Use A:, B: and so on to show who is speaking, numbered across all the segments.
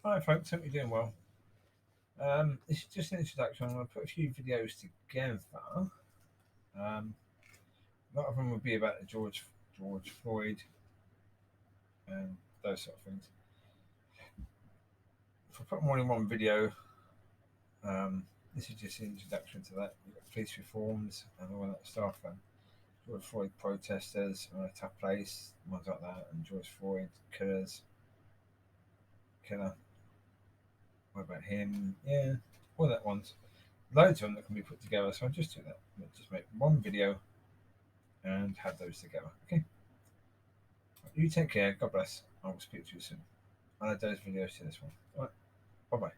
A: Hi folks, hope you're doing well. This is just an introduction. I'm going to put a few videos together. A lot of them will be about the George Floyd and those sort of things. If I put them all in one video, this is just an introduction to that. You've got police reforms and all that stuff, and George Floyd protesters on a tough place, ones like that, and George Floyd killer. What about him? Yeah, all that ones. Loads of them that can be put together, so I'll just do that. I'll just make one video and have those together. Okay. You take care. God bless. I will speak to you soon. I'll add those videos to this one. All right. Bye bye.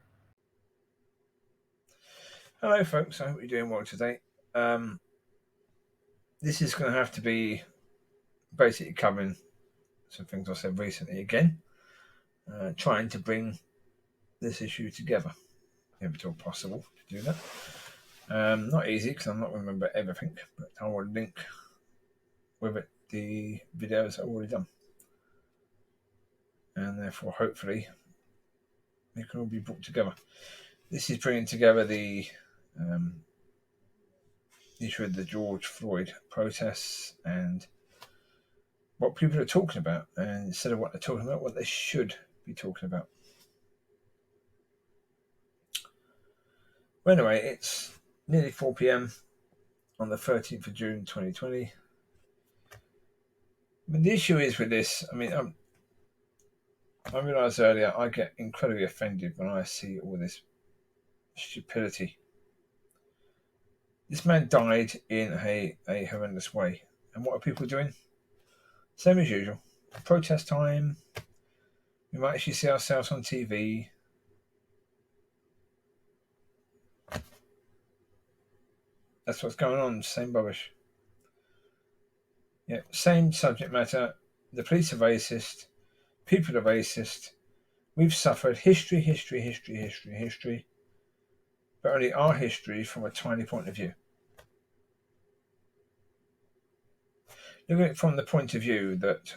A: Hello, folks. I hope you're doing well today. This is going to have to be basically covering some things I said recently again, trying to bring this issue together, if at all possible to do that. Not easy because I'm not going to remember everything, but I will link with it the videos I've already done. And therefore, hopefully, they can all be brought together. This is bringing together the issue of the George Floyd protests and what people are talking about, and instead of what they're talking about, what they should be talking about. Well, anyway, it's nearly 4 p.m. on the 13th of June 2020. But the issue is with this, I mean, I realised earlier I get incredibly offended when I see all this stupidity. This man died in a horrendous way. And what are people doing? Same as usual. Protest time. We might actually see ourselves on TV. That's what's going on. Same rubbish. Yeah, same subject matter. The police are racist. People are racist. We've suffered history. But only our history from a tiny point of view. Looking at it from the point of view that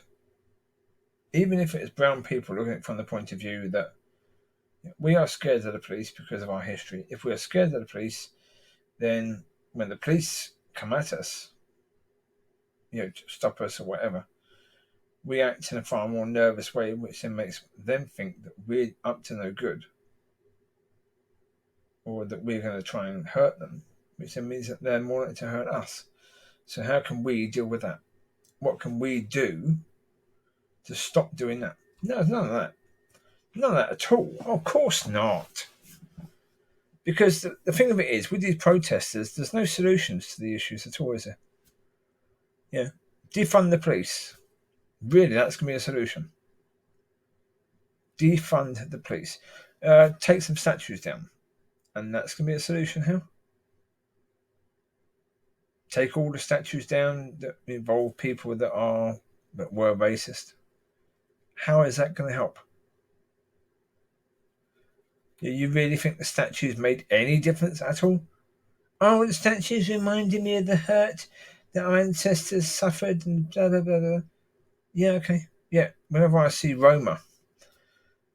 A: even if it is brown people, looking at it from the point of view that we are scared of the police because of our history. If we are scared of the police, then when the police come at us, to stop us or whatever, we act in a far more nervous way, which then makes them think that we're up to no good, or that we're going to try and hurt them, which then means that they're more likely to hurt us. So how can we deal with that? What can we do to stop doing that? No, none of that. None of that at all. Of course not. Because the thing of it is, with these protesters, there's no solutions to the issues at all, is there? Yeah. Defund the police. Really, that's going to be a solution. Defund the police. Take some statues down. And that's going to be a solution, how? Take all the statues down that involve people that were racist. How is that going to help? You really think the statues made any difference at all? Oh, the statues reminded me of the hurt that our ancestors suffered and blah, blah, blah, blah. Yeah, okay. Yeah, whenever I see Roma,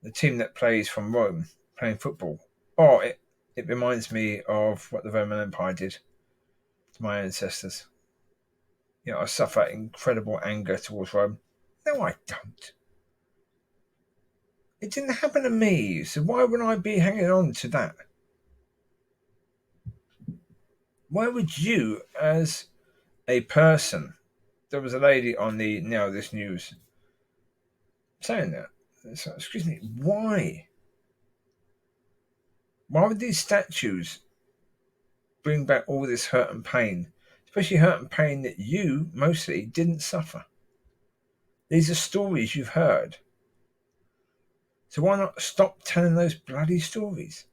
A: the team that plays from Rome, playing football, it reminds me of what the Roman Empire did to my ancestors. I suffer incredible anger towards Rome. No, I don't. It didn't happen to me, so why would I be hanging on to that? Why would you, as a person, there was a lady on the Now This News saying that. So, excuse me, why? Why would these statues bring back all this hurt and pain? Especially hurt and pain that you, mostly, didn't suffer. These are stories you've heard. So why not stop telling those bloody stories?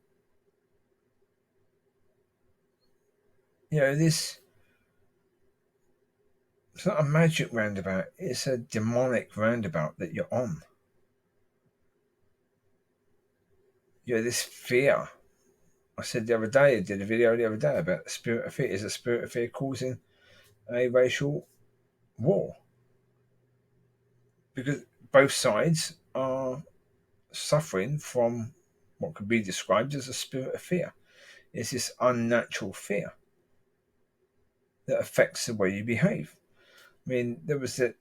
A: It's not a magic roundabout. It's a demonic roundabout that you're on. This fear. I said the other day, I did a video the other day about the spirit of fear. Is the spirit of fear causing a racial war? Because both sides are suffering from what could be described as a spirit of fear. It's this unnatural fear that affects the way you behave. I mean, there was that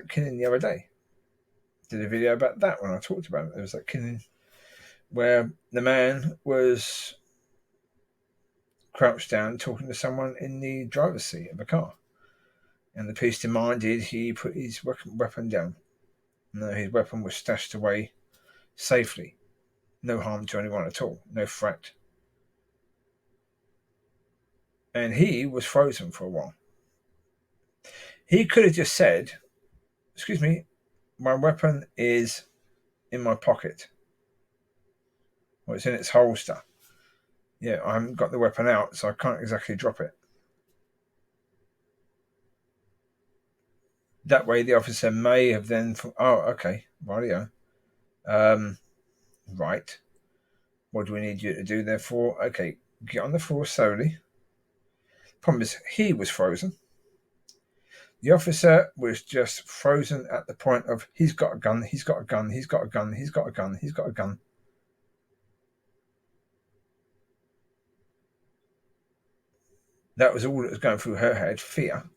A: killing the other day. Did a video about that when I talked about it. There was that killing where the man was crouched down talking to someone in the driver's seat of a car. And the police demanded he put his weapon down. No, his weapon was stashed away safely. No harm to anyone at all. No threat. And he was frozen for a while. He could have just said, "Excuse me, my weapon is in my pocket. Or it's in its holster. Yeah, I haven't got the weapon out, so I can't exactly drop it." That way the officer may have then thought, "Oh, okay, rightio. Right. What do we need you to do therefore? Okay, get on the floor slowly." Problem is, he was frozen. The officer was just frozen at the point of he's got a gun, he's got a gun, he's got a gun, he's got a gun, he's got a gun. That was all that was going through her head, fear.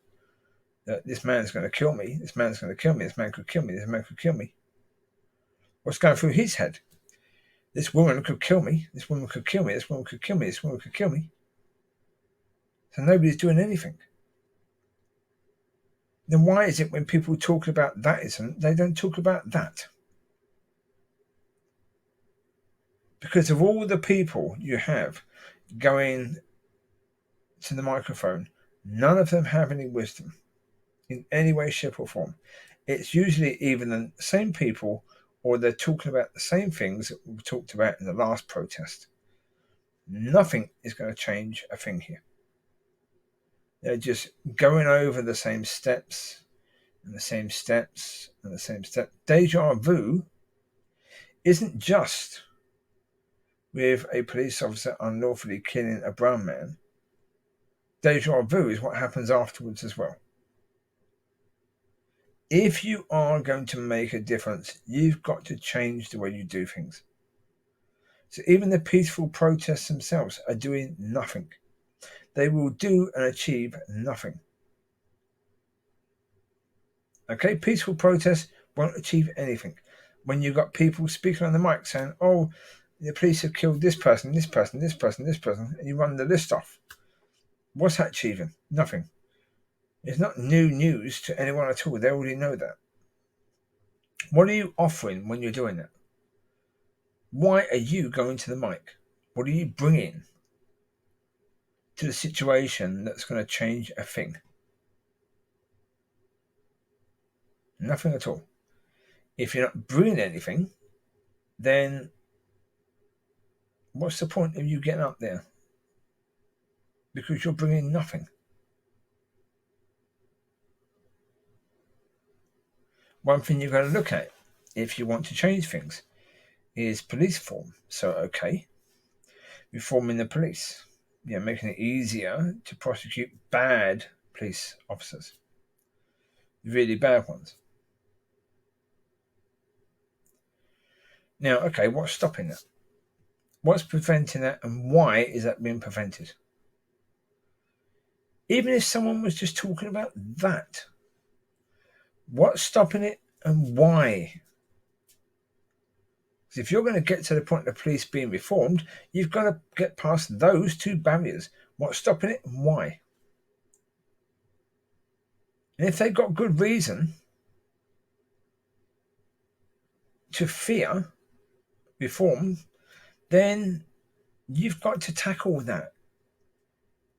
A: That this man's going to kill me, this man's going to kill me, this man could kill me, this man could kill me. What's going through his head? This woman could kill me, this woman could kill me, this woman could kill me, this woman could kill me. So nobody's doing anything. Then why is it when people talk about thatism, they don't talk about that? Because of all the people you have going to the microphone, none of them have any wisdom in any way, shape, or form. It's usually even the same people, or they're talking about the same things that we talked about in the last protest. Nothing is going to change a thing here. They're just going over the same steps and the same steps and the same step. Deja vu isn't just with a police officer unlawfully killing a brown man. Deja vu is what happens afterwards as well. If you are going to make a difference, you've got to change the way you do things. So even the peaceful protests themselves are doing nothing. They will do and achieve nothing. Okay, peaceful protests won't achieve anything. When you've got people speaking on the mic saying, "Oh, the police have killed this person, this person, this person, this person," and you run the list off, what's that achieving? Nothing. It's not new news to anyone at all. They already know that. What are you offering when you're doing that? Why are you going to the mic? What are you bringing to the situation that's going to change a thing? Nothing at all. If you're not bringing anything, then what's the point of you getting up there? Because you're bringing nothing. One thing you've got to look at if you want to change things is police reform. So, okay, reforming the police. Yeah, making it easier to prosecute bad police officers. Really bad ones. Now, okay, what's stopping that? What's preventing that, and why is that being prevented? Even if someone was just talking about that, what's stopping it and why? Because if you're going to get to the point of police being reformed, you've got to get past those two barriers. What's stopping it and why? And if they've got good reason to fear reform, then you've got to tackle that.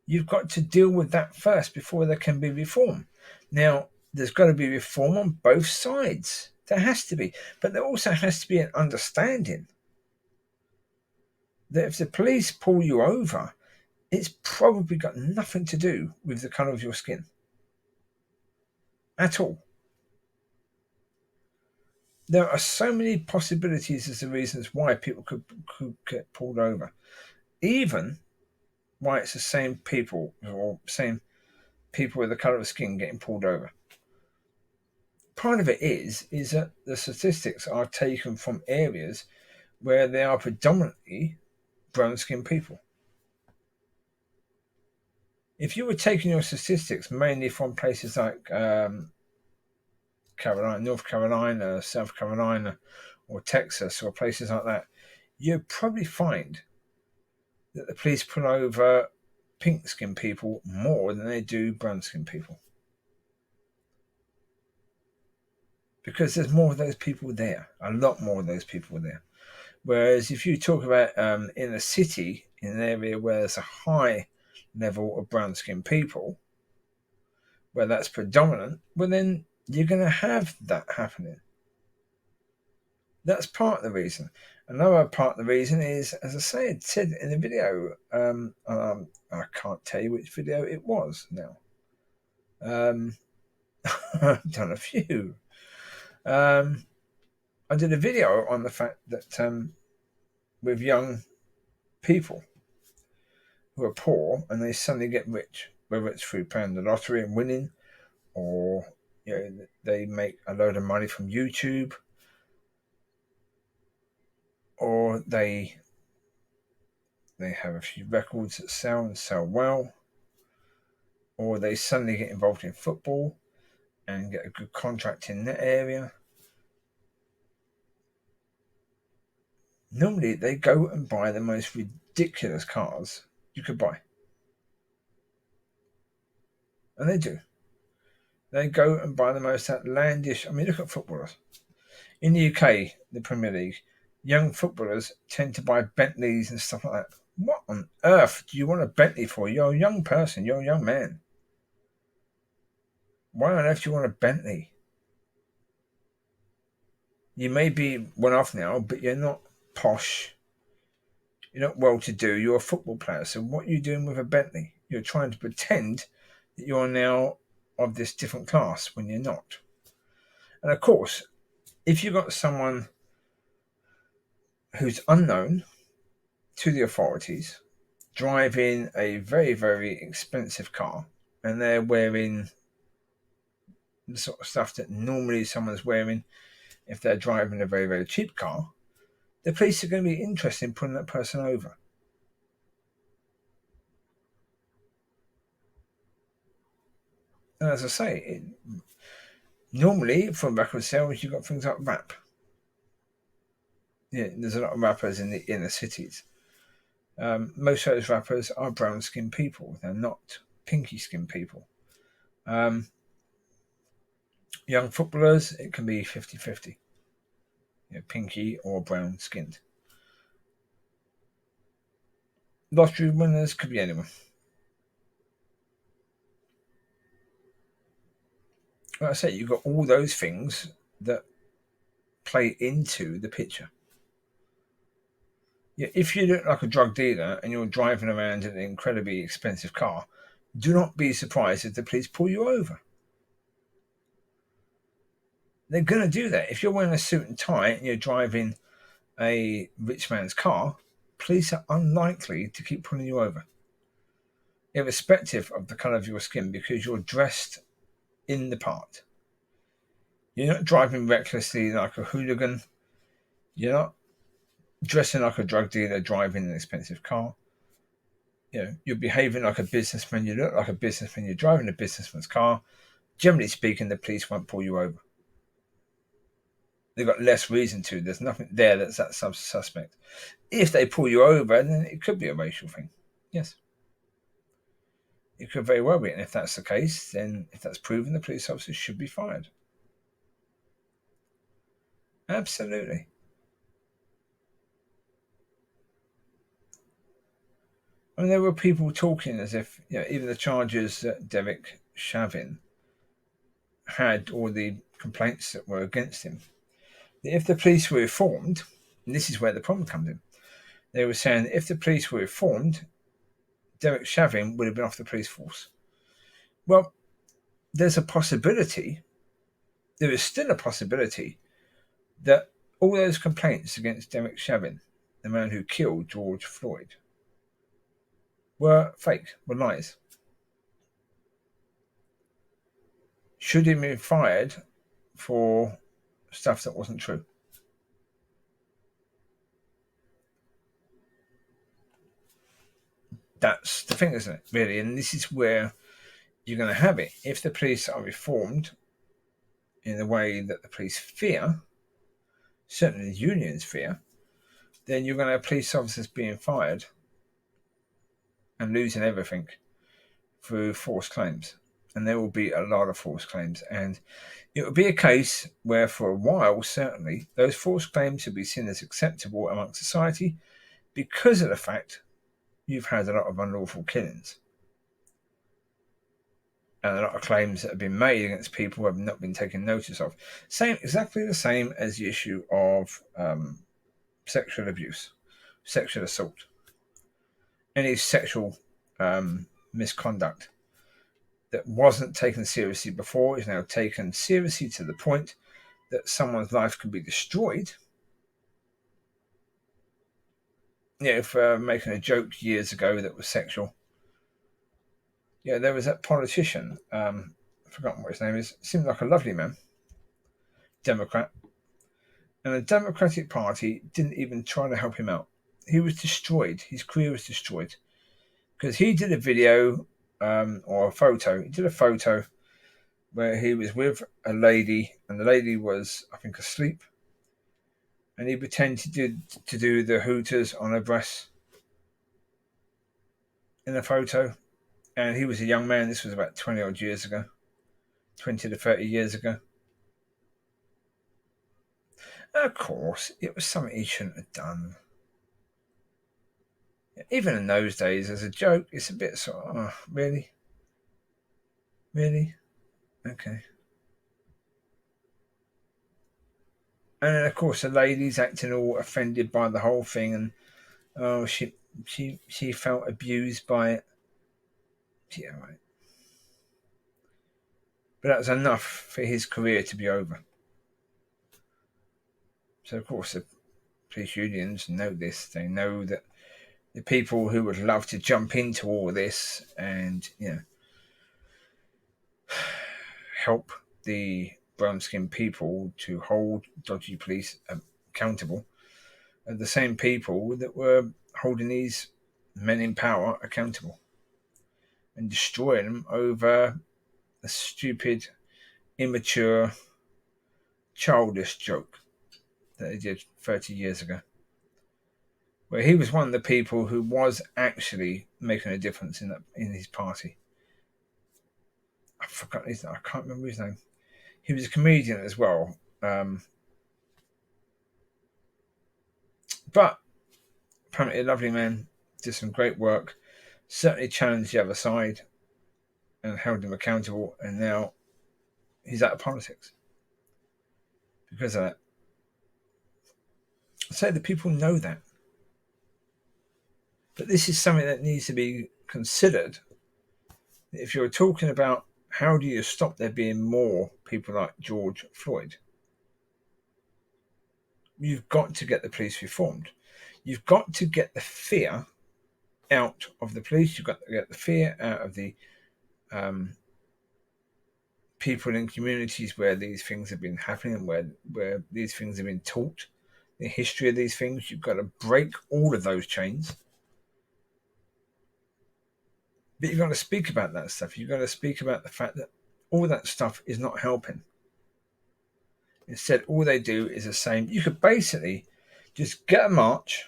A: You've got to deal with that first before there can be reform. Now, there's got to be reform on both sides. There has to be. But there also has to be an understanding that if the police pull you over, it's probably got nothing to do with the colour of your skin. At all. There are so many possibilities as the reasons why people could get pulled over. Even why it's the same people or same people with the colour of skin getting pulled over. part of it is that the statistics are taken from areas where they are predominantly brown-skinned people. If you were taking your statistics mainly from places like Carolina, North Carolina, South Carolina, or Texas, or places like that, you'd probably find that the police pull over pink-skinned people more than they do brown-skinned people. Because there's more of those people there, a lot more of those people there. Whereas if you talk about in a city, in an area where there's a high level of brown-skinned people, where that's predominant, well then you're going to have that happening. That's part of the reason. Another part of the reason is, as I said in the video, I can't tell you which video it was now. I've done a few. I did a video on the fact that with young people who are poor and they suddenly get rich, whether it's through playing the lottery and winning, or they make a load of money from YouTube, or they have a few records that sell and sell well, or they suddenly get involved in football and get a good contract in that area. Normally they go and buy the most ridiculous cars you could buy. And they do. They go and buy the most outlandish. I mean, look at footballers. In the UK, the Premier League, young footballers tend to buy Bentleys and stuff like that. What on earth do you want a Bentley for? You're a young person. You're a young man. Why on earth do you want a Bentley? You may be one off now, but you're not posh. You're not well-to-do. You're a football player. So what are you doing with a Bentley? You're trying to pretend that you're now of this different class when you're not. And of course, if you've got someone who's unknown to the authorities, driving a very, very expensive car, and they're wearing the sort of stuff that normally someone's wearing if they're driving a very, very cheap car, the police are going to be interested in pulling that person over. And as I say, normally from record sales, you've got things like rap. Yeah, there's a lot of rappers in the inner cities. Most of those rappers are brown-skinned people. They're not pinky-skinned people. Young footballers, it can be 50-50. Pinky or brown-skinned. Lottery winners could be anyone. Like I say, you've got all those things that play into the picture. If you look like a drug dealer and you're driving around in an incredibly expensive car, do not be surprised if the police pull you over. They're going to do that. If you're wearing a suit and tie and you're driving a rich man's car, police are unlikely to keep pulling you over, irrespective of the colour of your skin, because you're dressed in the part. You're not driving recklessly like a hooligan. You're not dressing like a drug dealer driving an expensive car. You're behaving like a businessman. You look like a businessman. You're driving a businessman's car. Generally speaking, the police won't pull you over. They've got less reason to. There's nothing there that's that suspect. If they pull you over, then it could be a racial thing. Yes. It could very well be. And if that's the case, then if that's proven, the police officers should be fired. Absolutely. I mean, there were people talking as if even the charges that Derek Chauvin had, or the complaints that were against him, if the police were reformed, and this is where the problem comes in, they were saying that if the police were reformed, Derek Chauvin would have been off the police force. Well, there's a possibility, there is still a possibility, that all those complaints against Derek Chauvin, the man who killed George Floyd, were fake, were lies. Should he have been fired for stuff that wasn't true. That's the thing, isn't it, really? And this is where you're going to have it. If the police are reformed in the way that the police fear, certainly the unions fear, then you're going to have police officers being fired and losing everything through false claims. And there will be a lot of false claims. And it will be a case where, for a while, certainly, those false claims will be seen as acceptable amongst society because of the fact you've had a lot of unlawful killings. And a lot of claims that have been made against people who have not been taken notice of. Exactly the same as the issue of sexual abuse, sexual assault, any sexual misconduct that wasn't taken seriously before is now taken seriously to the point that someone's life can be destroyed. For making a joke years ago that was sexual. There was that politician, I've forgotten what his name is, seemed like a lovely man, Democrat, and the Democratic Party didn't even try to help him out. He was destroyed. His career was destroyed because he did a video or a photo. He did a photo where he was with a lady, and the lady was, I think, asleep, and he pretended to do the hooters on her breasts in a photo. And he was a young man. This was about 20 odd years ago, 20 to 30 years ago. Of course, it was something he shouldn't have done. Even in those days, as a joke, it's a bit sort of, oh, really? Really? Okay. And then, of course, the lady's acting all offended by the whole thing, and she felt abused by it. Yeah, right. But that was enough for his career to be over. So, of course, the police unions know this. They know that the people who would love to jump into all this and, help the brown-skinned people to hold dodgy police accountable are the same people that were holding these men in power accountable and destroying them over a stupid, immature, childish joke that they did 30 years ago, where he was one of the people who was actually making a difference in his party. I forgot his name. I can't remember his name. He was a comedian as well. But apparently a lovely man, did some great work, certainly challenged the other side and held them accountable, and now he's out of politics because of that. So the people know that. But this is something that needs to be considered. If you're talking about how do you stop there being more people like George Floyd, you've got to get the police reformed. You've got to get the fear out of the police. You've got to get the fear out of the people in communities where these things have been happening, where these things have been taught, the history of these things. You've got to break all of those chains. But you've got to speak about that stuff. You've got to speak about the fact that all that stuff is not helping. Instead, all they do is the same. You could basically just get a march,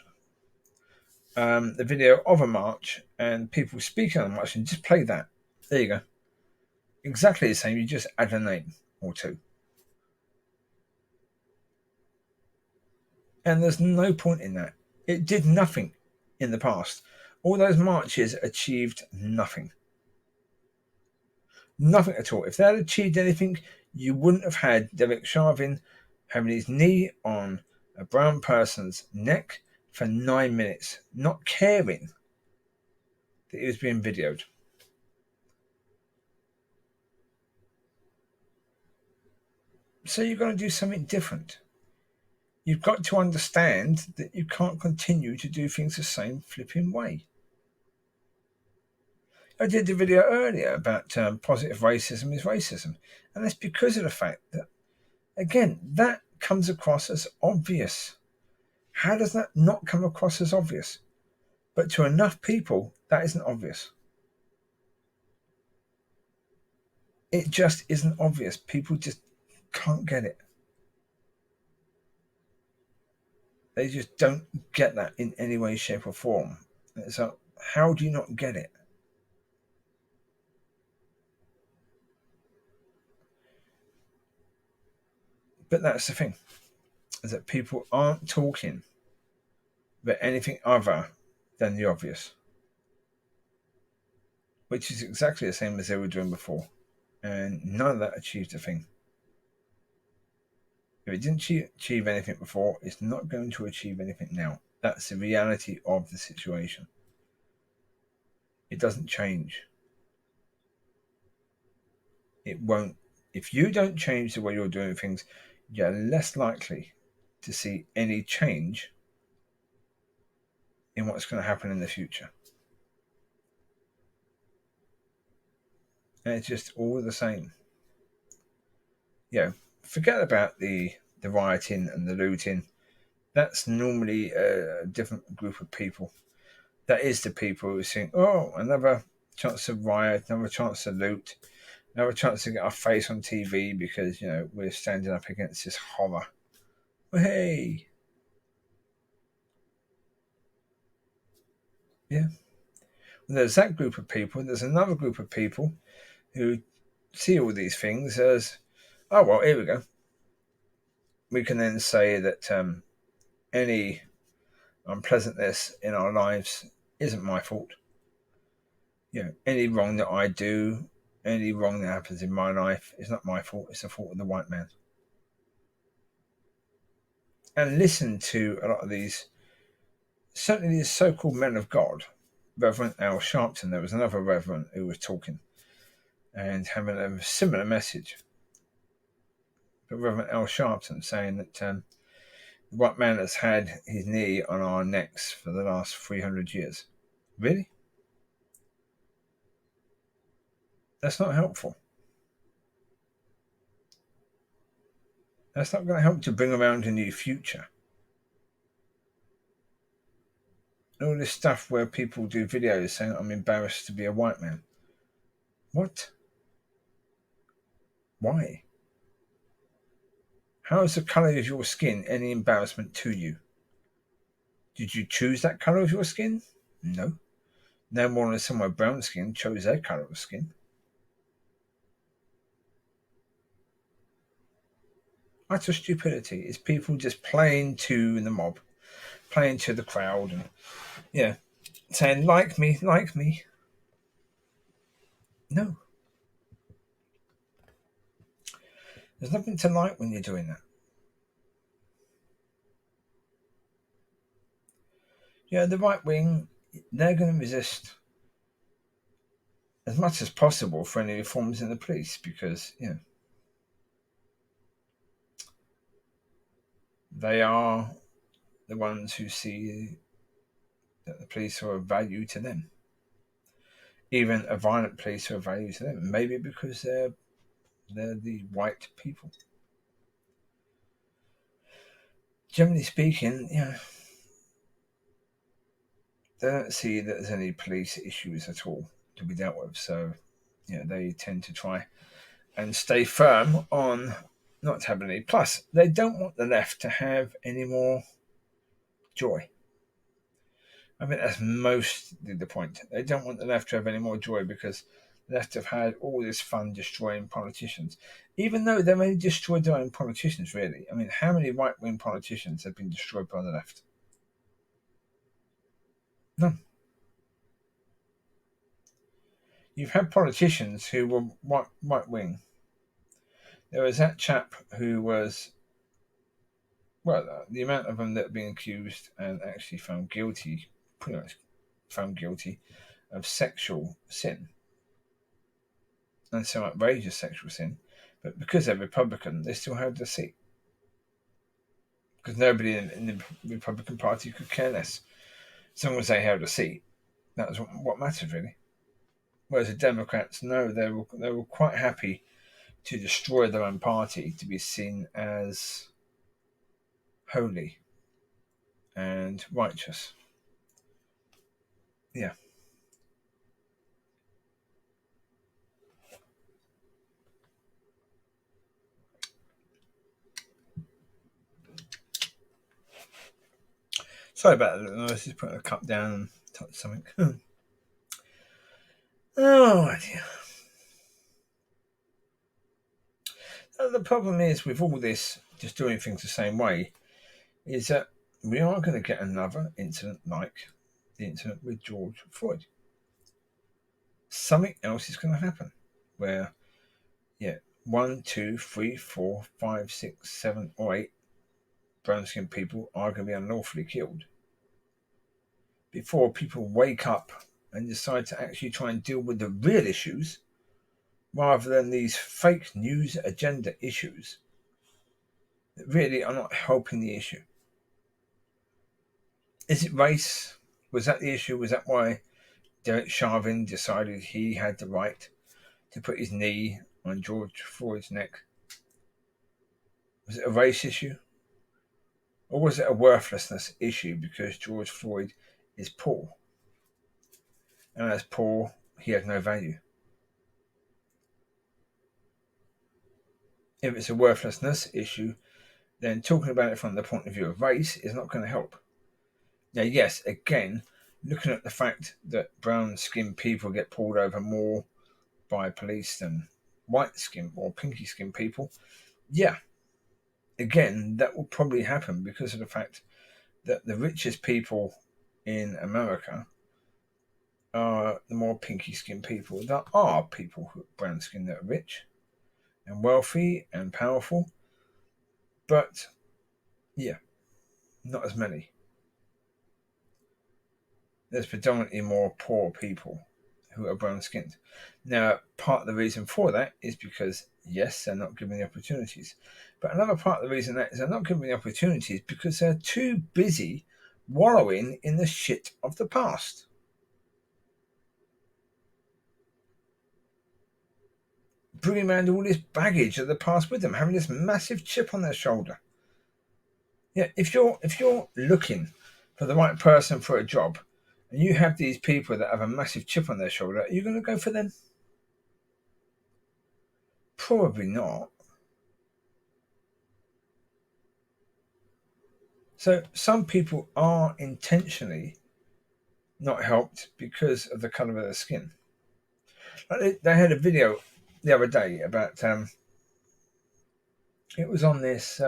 A: the video of a march, and people speaking on the march, and just play that. There you go. Exactly the same. You just add a name or two. And there's no point in that. It did nothing in the past. All those marches achieved nothing. Nothing at all. If they had achieved anything, you wouldn't have had Derek Chauvin having his knee on a brown person's neck for 9 minutes, not caring that he was being videoed. So you've got to do something different. You've got to understand that you can't continue to do things the same flipping way. I did the video earlier about positive racism is racism. And that's because of the fact that Again, that comes across as obvious. How does that not come across as obvious? But to enough people, that isn't obvious. It just isn't obvious. People just can't get it. They just don't get that in any way, shape, or form. So, how do you not get it? But that's the thing, is that people aren't talking about anything other than the obvious, which is exactly the same as they were doing before. And none of that achieved a thing. If it didn't achieve anything before, it's not going to achieve anything now. That's the reality of the situation. It doesn't change. It won't. If you don't change the way you're doing things, you're less likely to see any change in what's going to happen in the future. And it's just all the same. Forget about the rioting and the looting. That's normally a different group of people. That is the people who think, oh, another chance to riot, another chance to loot, another chance to get our face on TV because, we're standing up against this horror. Well, hey. Yeah. There's that group of people. There's another group of people who see all these things as, oh, well, here we go. We can then say that any unpleasantness in our lives isn't my fault. Any wrong that I do, any wrong that happens in my life is not my fault. It's the fault of the white man. And listen to a lot of these, certainly these so-called men of God. Reverend Al Sharpton, there was another reverend who was talking and having a similar message. But Reverend Al Sharpton saying that the white man has had his knee on our necks for the last 300 years. Really? That's not helpful. That's not going to help to bring around a new future. All this stuff where people do videos saying, I'm embarrassed to be a white man. What? Why? How is the colour of your skin any embarrassment to you? Did you choose that colour of your skin? No. No more than someone with brown skin chose their colour of skin. Utter stupidity. It's people just playing to the mob, playing to the crowd, and saying, like me, like me. No. There's nothing to like when you're doing that. The right wing, they're going to resist as much as possible for any reforms in the police because, they are the ones who see that the police are of value to them. Even a violent police are of value to them. Maybe because they're the white people. Generally speaking, they don't see that there's any police issues at all to be dealt with. So, they tend to try and stay firm on not having any. Plus, they don't want the left to have any more joy. I think that's mostly the point. They don't want the left to have any more joy because the left have had all this fun destroying politicians, even though they've only destroyed their own politicians, really. I mean, how many right-wing politicians have been destroyed by the left? None. You've had politicians who were right-wing. There was that chap who was, the amount of them that have been accused and actually found guilty, pretty much found guilty of sexual sin. And so outrageous sexual sin. But because they're Republican, they still have the seat. Because nobody in the Republican Party could care less. As long as they held a seat, that was what mattered, really. Whereas the Democrats, no, they were quite happy to destroy their own party to be seen as holy and righteous. Yeah. Sorry about that. I was just putting a cup down and touched something. Oh dear. The problem is with all this, just doing things the same way, is that we are going to get another incident like the incident with George Floyd. Something else is going to happen where, 1, 2, 3, 4, 5, 6, 7, or 8 brown skinned people are going to be unlawfully killed before people wake up and decide to actually try and deal with the real issues rather than these fake news agenda issues that really are not helping the issue. Is it race? Was that the issue? Was that why Derek Chauvin decided he had the right to put his knee on George Floyd's neck? Was it a race issue? Or was it a worthlessness issue because George Floyd is poor? And as poor, he has no value. If it's a worthlessness issue, then talking about it from the point of view of race is not going to help. Now, yes, again, looking at the fact that brown-skinned people get pulled over more by police than white-skinned or pinky-skinned people, yeah, again, that will probably happen because of the fact that the richest people in America are the more pinky-skinned people. There are people who are brown-skinned that are rich and wealthy and powerful, but yeah, not as many. There's predominantly more poor people who are brown skinned. Now, part of the reason for that is because, yes, they're not given the opportunities. But another part of the reason that is they're not given the opportunities because they're too busy wallowing in the shit of the past. Bringing around all this baggage of the past with them, having this massive chip on their shoulder. Yeah, if you're looking for the right person for a job, and you have these people that have a massive chip on their shoulder, are you going to go for them? Probably not. So some people are intentionally not helped because of the colour of their skin. They had a video the other day about, it was on this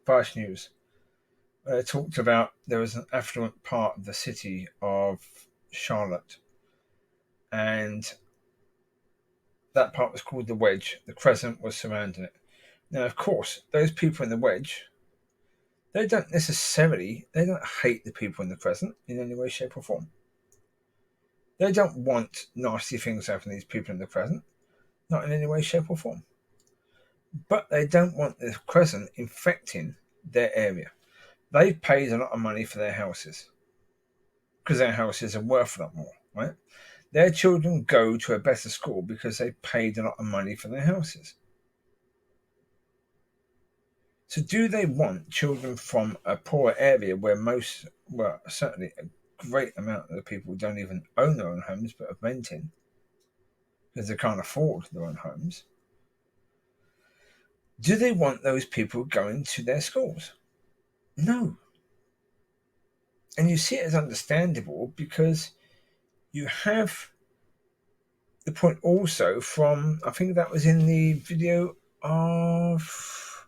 A: Vice News. It talked about there was an affluent part of the city of Charlotte, and that part was called the Wedge. The Crescent was surrounding it. Now, of course, those people in the Wedge, they don't hate the people in the Crescent in any way, shape, or form. They don't want nasty things happening to these people in the Crescent, not in any way, shape, or form. But they don't want the Crescent infecting their area. They've paid a lot of money for their houses because their houses are worth a lot more, right? Their children go to a better school because they paid a lot of money for their houses. So do they want children from a poor area where certainly a great amount of the people don't even own their own homes but are renting because they can't afford their own homes? Do they want those people going to their schools? No. And you see it as understandable because you have the point also from, I think that was in the video of,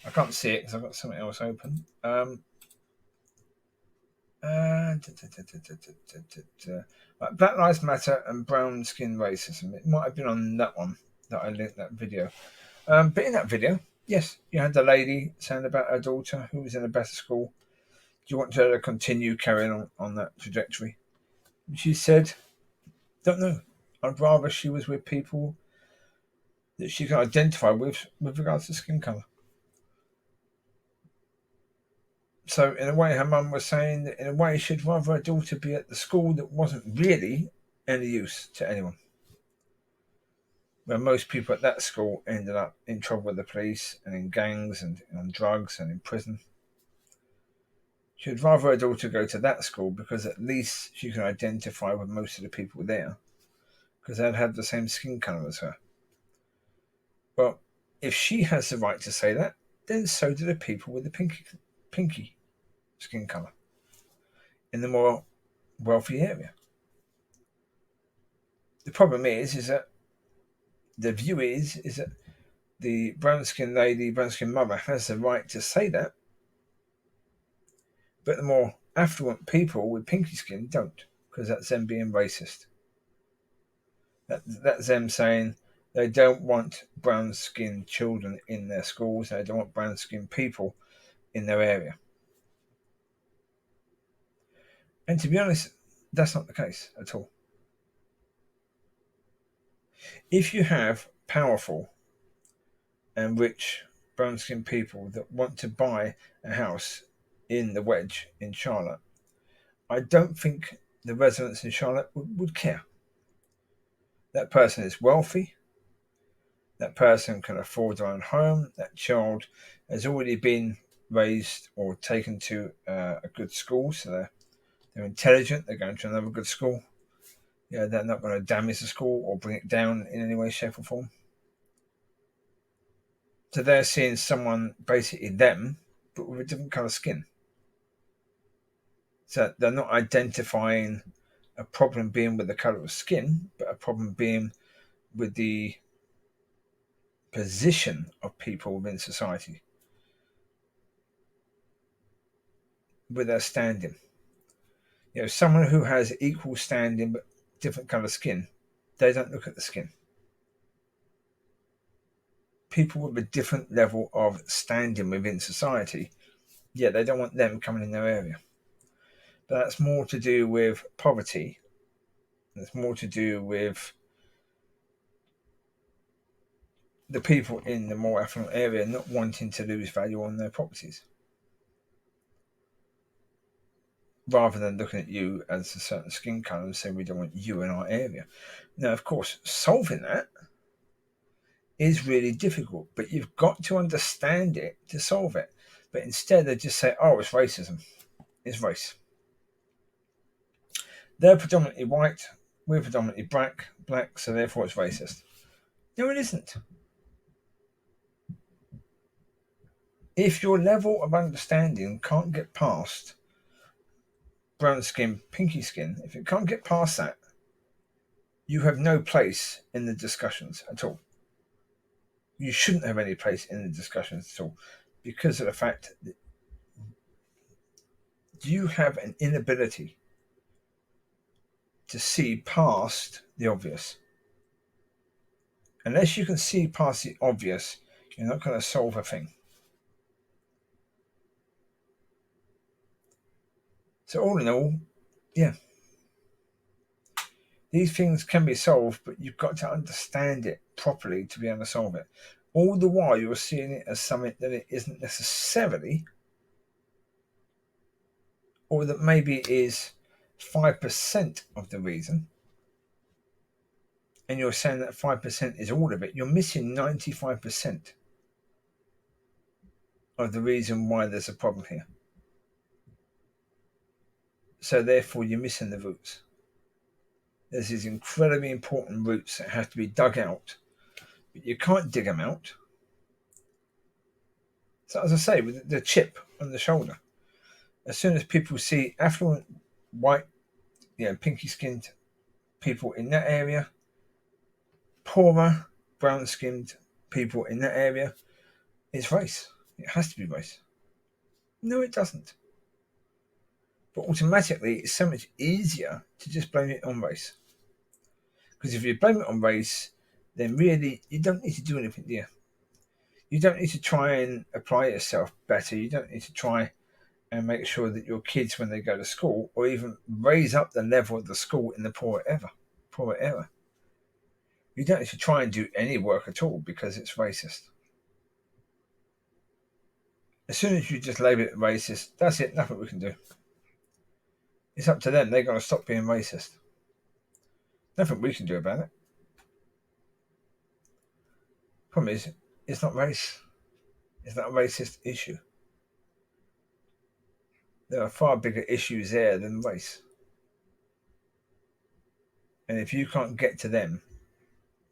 A: I can't see it because I've got something else open. Black Lives Matter and brown skin racism. It might have been on that one that I linked that video. But in that video, yes, you had the lady saying about her daughter who was in a better school. Do you want her to continue carrying on that trajectory? And she said, don't know. I'd rather she was with people that she can identify with regards to skin colour. So in a way, her mum was saying that in a way she'd rather her daughter be at the school that wasn't really any use to anyone. where most people at that school ended up in trouble with the police and in gangs and on drugs and in prison. She would rather her daughter go to that school because at least she can identify with most of the people there because they'd have the same skin colour as her. Well, if she has the right to say that, then so do the people with the pinky skin colour in the more wealthy area. The problem is that the view is that the brown skin lady, brown skin mother has the right to say that, but the more affluent people with pinky skin don't, because that's them being racist. That's them saying they don't want brown skinned children in their schools, they don't want brown skinned people in their area. And to be honest, that's not the case at all. If you have powerful and rich brown skinned people that want to buy a house in the Wedge in Charlotte, I don't think the residents in Charlotte would care. That person is wealthy. That person can afford their own home. That child has already been raised or taken to a good school, so they're intelligent. They're going to another good school. They're not going to damage the school or bring it down in any way, shape, or form. So they're seeing someone, basically them, but with a different colour skin. So they're not identifying a problem being with the colour of skin, but a problem being with the position of people within society, with their standing. Someone who has equal standing but different colour skin, they don't look at the skin. People with a different level of standing within society, they don't want them coming in their area. But that's more to do with poverty. It's more to do with the people in the more affluent area not wanting to lose value on their properties, rather than looking at you as a certain skin colour and saying we don't want you in our area. Now, of course, solving that is really difficult, but you've got to understand it to solve it. But instead they just say, oh, it's racism. It's race. They're predominantly white, we're predominantly black, so therefore it's racist. No, it isn't. If your level of understanding can't get past brown skin, pinky skin, if it can't get past that, you have no place in the discussions at all. You shouldn't have any place in the discussions at all, because of the fact that you have an inability to see past the obvious. Unless you can see past the obvious, you're not going to solve a thing. So all in all, these things can be solved, but you've got to understand it properly to be able to solve it. All the while you're seeing it as something that it isn't necessarily, or that maybe it is 5% of the reason, and you're saying that 5% is all of it. You're missing 95% of the reason why there's a problem here. So therefore you're missing the roots. There's these incredibly important roots that have to be dug out, but you can't dig them out. So as I say, with the chip on the shoulder, as soon as people see affluent, white, pinky skinned people in that area, poorer, brown skinned people in that area, it's race. It has to be race. No, it doesn't. But automatically, it's so much easier to just blame it on race. Because if you blame it on race, then really you don't need to do anything, do you? You don't need to try and apply yourself better. You don't need to try and make sure that your kids, when they go to school, or even raise up the level of the school in the poorer area. You don't need to try and do any work at all because it's racist. As soon as you just label it racist, that's it, nothing we can do. It's up to them. They've got to stop being racist. Nothing we can do about it. Problem is, it's not race. It's not a racist issue. There are far bigger issues there than race. And if you can't get to them,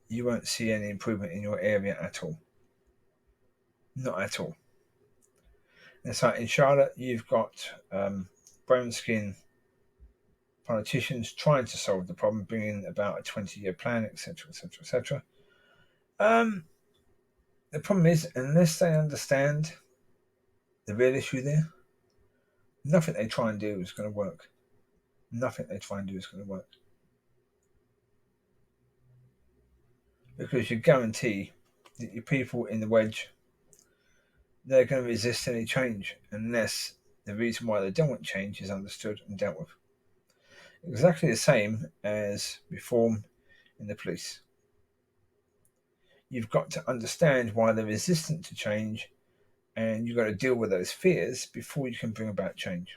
A: you won't see any improvement in your area at all. Not at all. And so in Charlotte, you've got brown skin politicians trying to solve the problem, bringing about a 20-year plan, etc., etc., etc. The problem is, unless they understand the real issue there, nothing they try and do is going to work. Nothing they try and do is going to work. Because you guarantee that your people in the wedge, they're going to resist any change unless the reason why they don't want change is understood and dealt with. Exactly the same as reform in the police. You've got to understand why they're resistant to change, and you've got to deal with those fears before you can bring about change.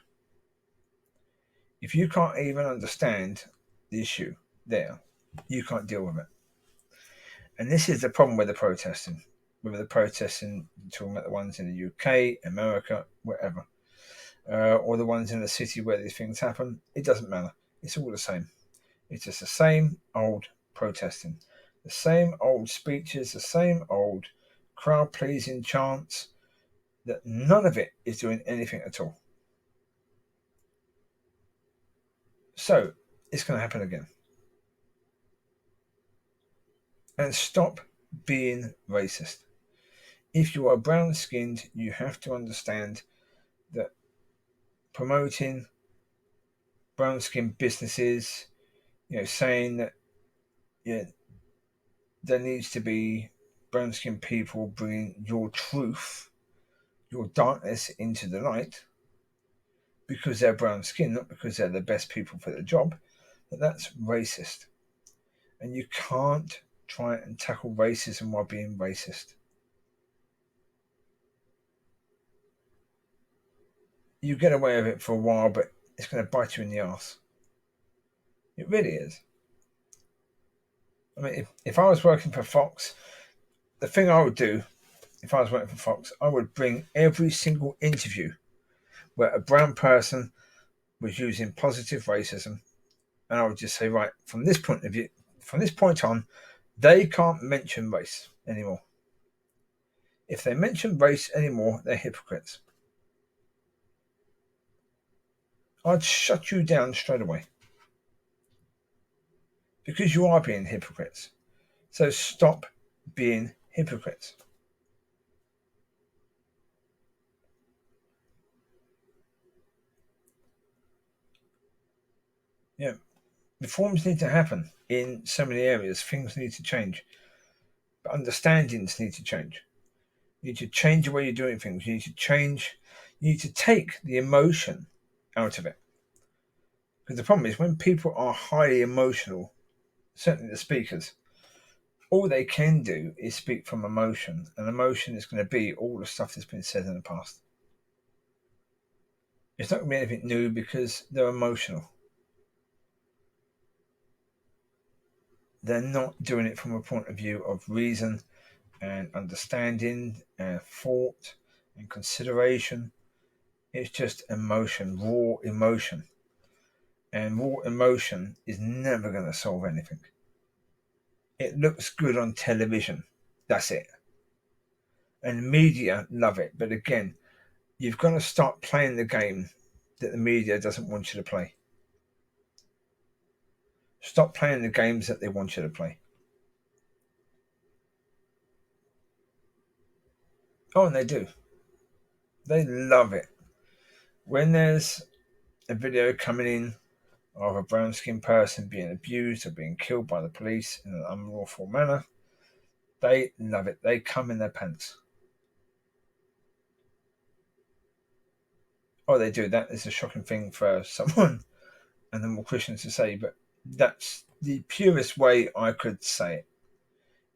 A: If you can't even understand the issue there, you can't deal with it. And this is the problem with the protesting. Whether the protesting, talking about the ones in the UK, America, wherever, or the ones in the city where these things happen, it doesn't matter. It's all the same. It's just the same old protesting, the same old speeches, the same old crowd-pleasing chants, that none of it is doing anything at all. So it's going to happen again. And stop being racist. If you are brown-skinned, you have to understand that promoting brown-skinned businesses, saying that there needs to be brown-skinned people bringing your truth, your darkness into the light, because they're brown-skinned, not because they're the best people for the job, that's racist. And you can't try and tackle racism while being racist. You get away with it for a while, but it's going to bite you in the arse. It really is. I mean, if I was working for Fox, the thing I would do, if I was working for Fox, I would bring every single interview where a brown person was using positive racism, and I would just say, right, from this point of view, from this point on, they can't mention race anymore. If they mention race anymore, they're hypocrites. I'd shut you down straight away. Because you are being hypocrites. So stop being hypocrites. Yeah, reforms need to happen in so many areas. Things need to change. But understandings need to change. You need to change the way you're doing things. You need to change. You need to take the emotion out of it. Because the problem is when people are highly emotional, certainly the speakers, all they can do is speak from emotion. And emotion is going to be all the stuff that's been said in the past. It's not going to be anything new because they're emotional. They're not doing it from a point of view of reason and understanding and thought and consideration. It's just emotion, raw emotion. And raw emotion is never going to solve anything. It looks good on television. That's it. And media love it. But again, you've got to start playing the game that the media doesn't want you to play. Stop playing the games that they want you to play. Oh, and they do. They love it. When there's a video coming in of a brown-skinned person being abused or being killed by the police in an unlawful manner, they love it. They come in their pants. Oh, they do. That is a shocking thing for someone and the more Christians to say, but that's the purest way I could say it.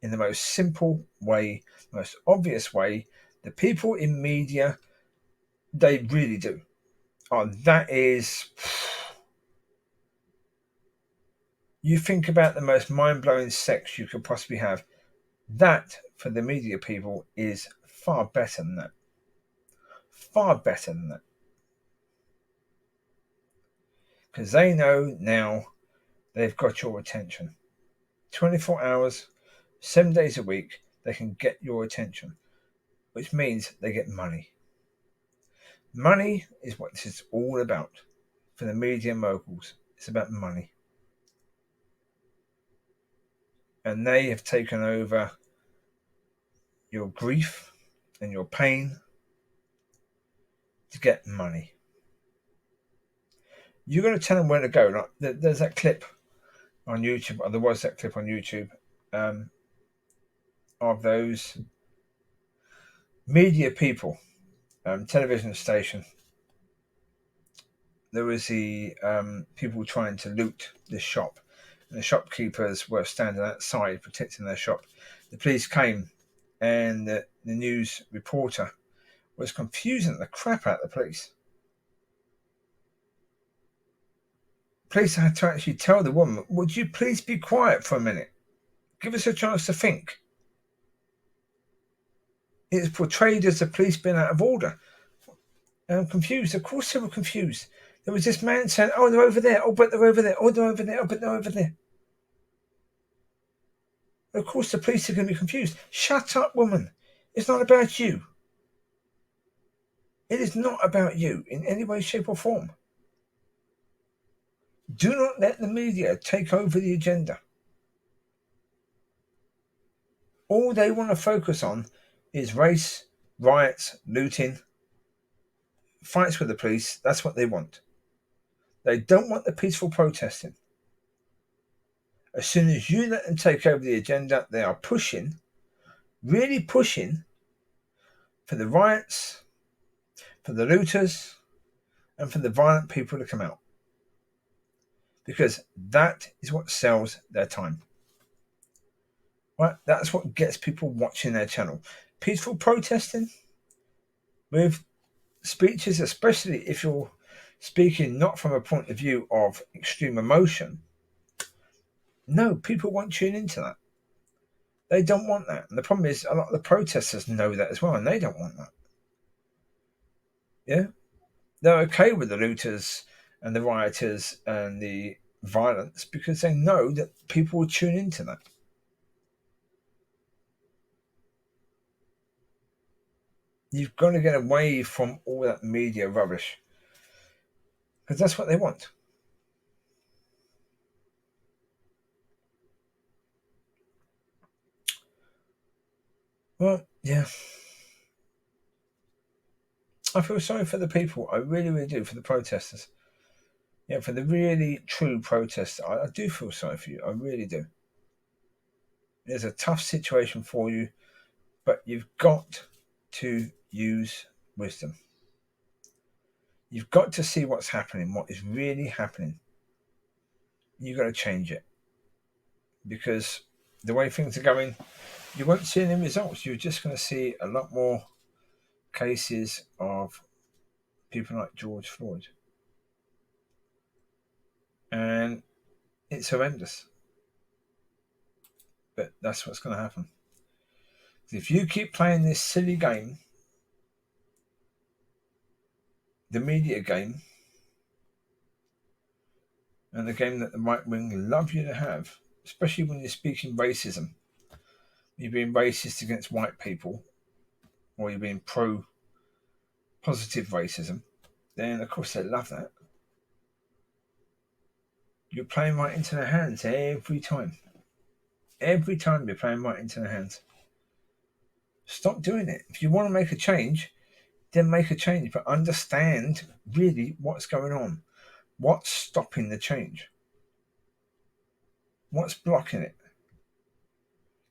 A: In the most simple way, most obvious way, the people in media, they really do. Oh, that is... You think about the most mind-blowing sex you could possibly have. That, for the media people is far better than that. Far better than that. Because they know now they've got your attention. 24 hours, 7 days a week, they can get your attention, which means they get money. Money is what this is all about for the media moguls. It's about money. And they have taken over your grief and your pain to get money. You're going to tell them where to go. Like, there's that clip on YouTube, or there was that clip on YouTube of those media people, television station. There was the people trying to loot this shop, and the shopkeepers were standing outside protecting their shop. The police came, and the news reporter was confusing the crap out of the police. Police had to actually tell the woman, "Would you please be quiet for a minute? Give us a chance to think." It's portrayed as the police being out of order. And confused. Of course they were confused. There was this man saying, "Oh, they're over there. Oh, but they're over there. Oh, they're over there. Oh, but they're over there." Of course the police are going to be confused. Shut up, woman. It's not about you. It is not about you in any way, shape, or form. Do not let the media take over the agenda. All they want to focus on is race, riots, looting, fights with the police. That's what they want. They don't want the peaceful protesting. As soon as you let them take over the agenda, they are pushing, really pushing, for the riots, for the looters, and for the violent people to come out. Because that is what sells their time. Right? That's what gets people watching their channel. Peaceful protesting with speeches, especially if you're speaking not from a point of view of extreme emotion. No, people won't tune into that. They don't want that. And the problem is a lot of the protesters know that as well, and they don't want that. Yeah? They're okay with the looters and the rioters and the violence because they know that people will tune into that. You've got to get away from all that media rubbish because that's what they want. Well, yeah. I feel sorry for the people. I really, really do, for the protesters. Yeah, for the really true protesters. I do feel sorry for you. I really do. It's a tough situation for you, but you've got to use wisdom. You've got to see what's happening, what is really happening. You've got to change it. Because the way things are going, you won't see any results. You're just going to see a lot more cases of people like George Floyd. And it's horrendous. But that's what's going to happen. If you keep playing this silly game, the media game, and the game that the right wing love you to have, especially when you're speaking racism, you're being racist against white people, or you're being pro-positive racism, then of course they love that. You're playing right into their hands every time. Every time you're playing right into their hands. Stop doing it. If you want to make a change, then make a change, but understand really what's going on. What's stopping the change? What's blocking it?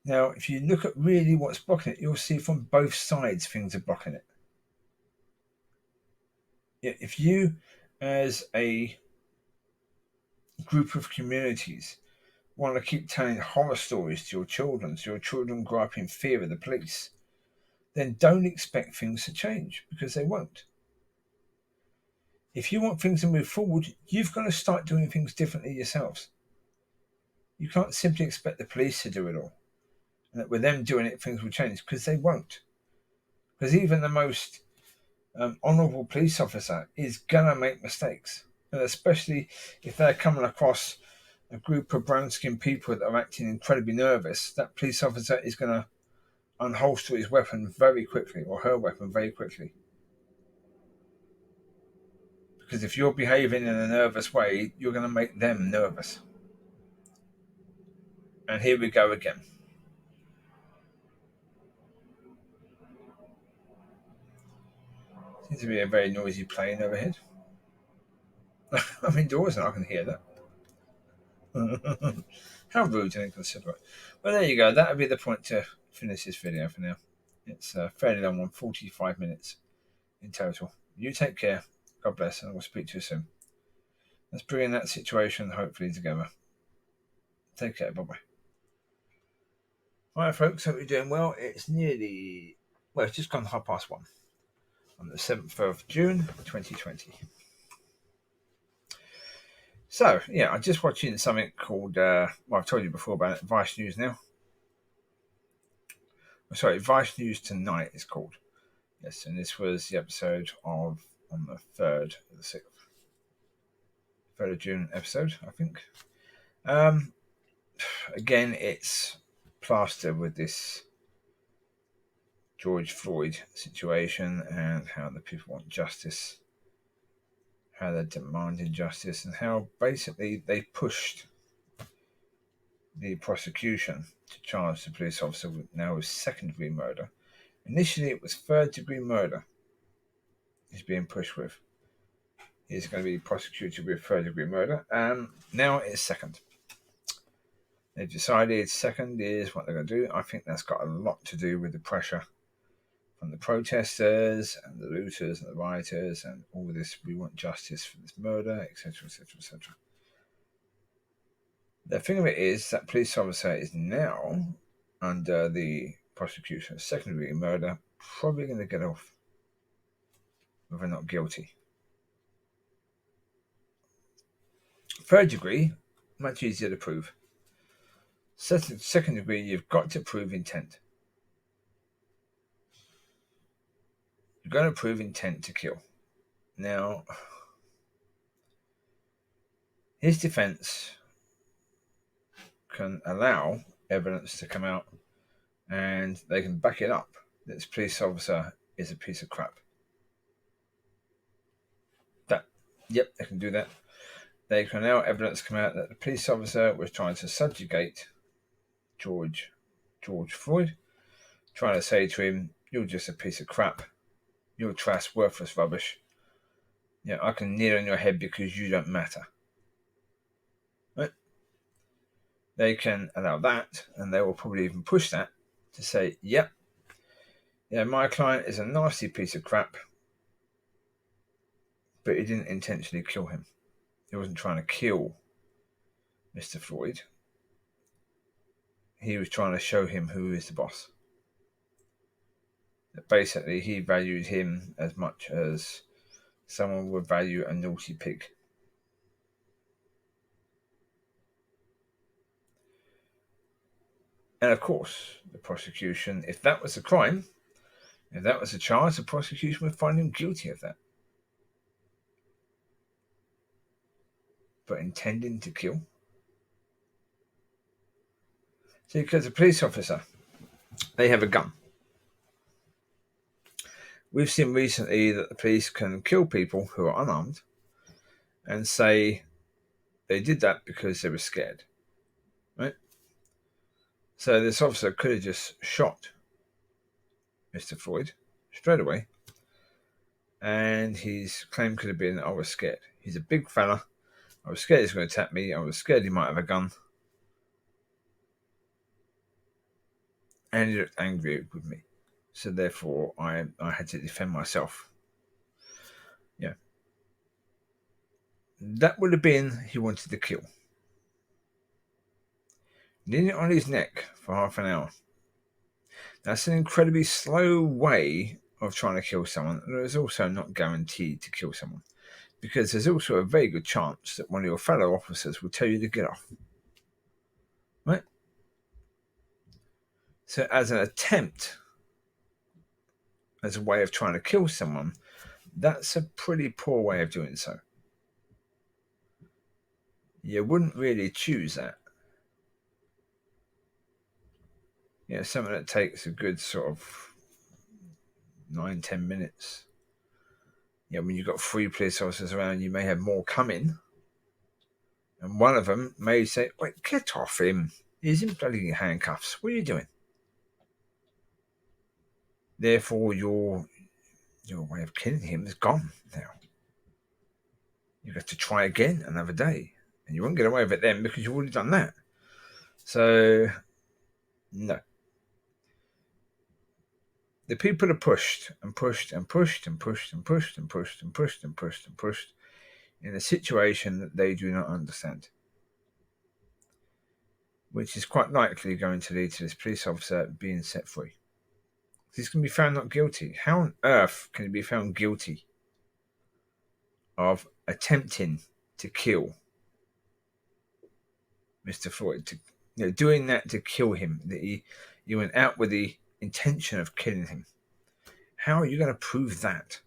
A: Now, if you look at really what's blocking it, you'll see from both sides things are blocking it. If you, as a group of communities, want to keep telling horror stories to your children, so your children grow up in fear of the police, then don't expect things to change, because they won't. If you want things to move forward, you've got to start doing things differently yourselves. You can't simply expect the police to do it all. And that with them doing it, things will change, because they won't. Because even the most honourable police officer is gonna make mistakes, and especially if they're coming across a group of brown-skinned people that are acting incredibly nervous. That police officer is going to unholster his weapon very quickly, or her weapon very quickly. Because if you're behaving in a nervous way, you're going to make them nervous. And here we go again. Seems to be a very noisy plane overhead. I'm indoors and I can hear that. How rude and inconsiderate. Well, there you go. That would be the point to finish this video for now. It's a fairly long one, 45 minutes in total. You take care. God bless, and I will speak to you soon. Let's bring that situation hopefully together. Take care. Bye-bye. Alright, folks. Hope you're doing well. It's it's just gone 1:30 on the 7th of June, 2020. So, yeah, I'm just watching something called, I've told you before about it, Vice News now. Sorry, Vice News Tonight is called. Yes, and this was the episode on the 3rd of the 6th. 3rd of June episode, I think. Again, it's plastered with this George Floyd situation and how the people want justice, how they're demanding justice, and how basically they pushed the prosecution to charge the police officer now with second-degree murder. Initially, it was third-degree murder he's being pushed with. He's going to be prosecuted with third-degree murder, and now it's second. They've decided second is what they're going to do. I think that's got a lot to do with the pressure from the protesters and the looters and the rioters and all this. We want justice for this murder, etc., etc., etc. The thing of it is that police officer is now under the prosecution of second-degree murder, probably going to get off if they're not guilty. Third degree, much easier to prove. Second degree, you've got to prove intent. You're going to prove intent to kill. Now, his defense can allow evidence to come out and they can back it up that this police officer is a piece of crap. Yep, they can do that. They can allow evidence come out that the police officer was trying to subjugate George Floyd, trying to say to him, "You're just a piece of crap. You're trash, worthless rubbish. Yeah, I can kneel on your head because you don't matter." Right? They can allow that, and they will probably even push that to say, "Yep, yeah, my client is a nasty piece of crap, but he didn't intentionally kill him. He wasn't trying to kill Mr. Floyd. He was trying to show him who is the boss." That basically he valued him as much as someone would value a naughty pig. And of course, the prosecution, if that was a crime, if that was a charge, the prosecution would find him guilty of that. But intending to kill? See, because a police officer, they have a gun. We've seen recently that the police can kill people who are unarmed and say they did that because they were scared. Right? So this officer could have just shot Mr. Floyd straight away, and his claim could have been, "I was scared. He's a big fella. I was scared he was going to attack me. I was scared he might have a gun. And he looked angry with me. So therefore, I had to defend myself." Yeah. That would have been he wanted to kill. Kneeling on his neck for half an hour. That's an incredibly slow way of trying to kill someone. And it's also not guaranteed to kill someone, because there's also a very good chance that one of your fellow officers will tell you to get off. Right? So as an attempt, as a way of trying to kill someone, that's a pretty poor way of doing so. You wouldn't really choose that. Something that takes a good sort of 9-10 minutes. When you've got 3 police officers around, you may have more coming. And one of them may say, "Wait, get off him. He's in bloody handcuffs. What are you doing?" Therefore, your way of killing him is gone now. You have to try again another day. And you won't get away with it then because you've already done that. So, no. The people are pushed and pushed and pushed and pushed and pushed and pushed and pushed and pushed and pushed in a situation that they do not understand, which is quite likely going to lead to this police officer being set free. He's going to be found not guilty. How on earth can he be found guilty of attempting to kill Mr. Floyd? Doing that to kill him, that he went out with the intention of killing him. How are you going to prove that?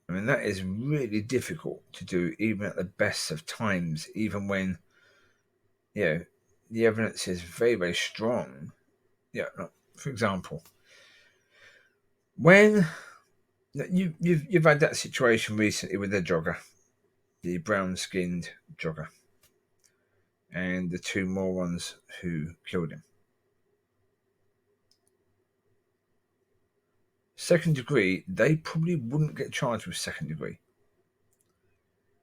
A: I mean, that is really difficult to do, even at the best of times, even when, the evidence is very, very strong. For example, when you've had that situation recently with the jogger, the brown-skinned jogger, and the 2 morons who killed him. Second degree, they probably wouldn't get charged with second degree.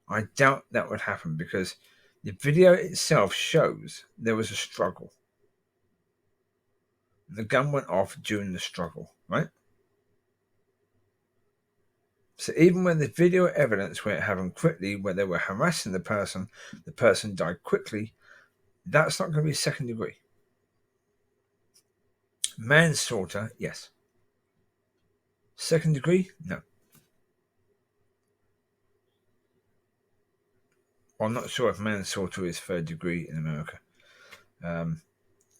A: I doubt that would happen because the video itself shows there was a struggle. The gun went off during the struggle, right? So even when the video evidence where it happened quickly, where they were harassing the person died quickly, that's not going to be second degree. Manslaughter, yes. Second degree, no. I'm not sure if manslaughter is third degree in America.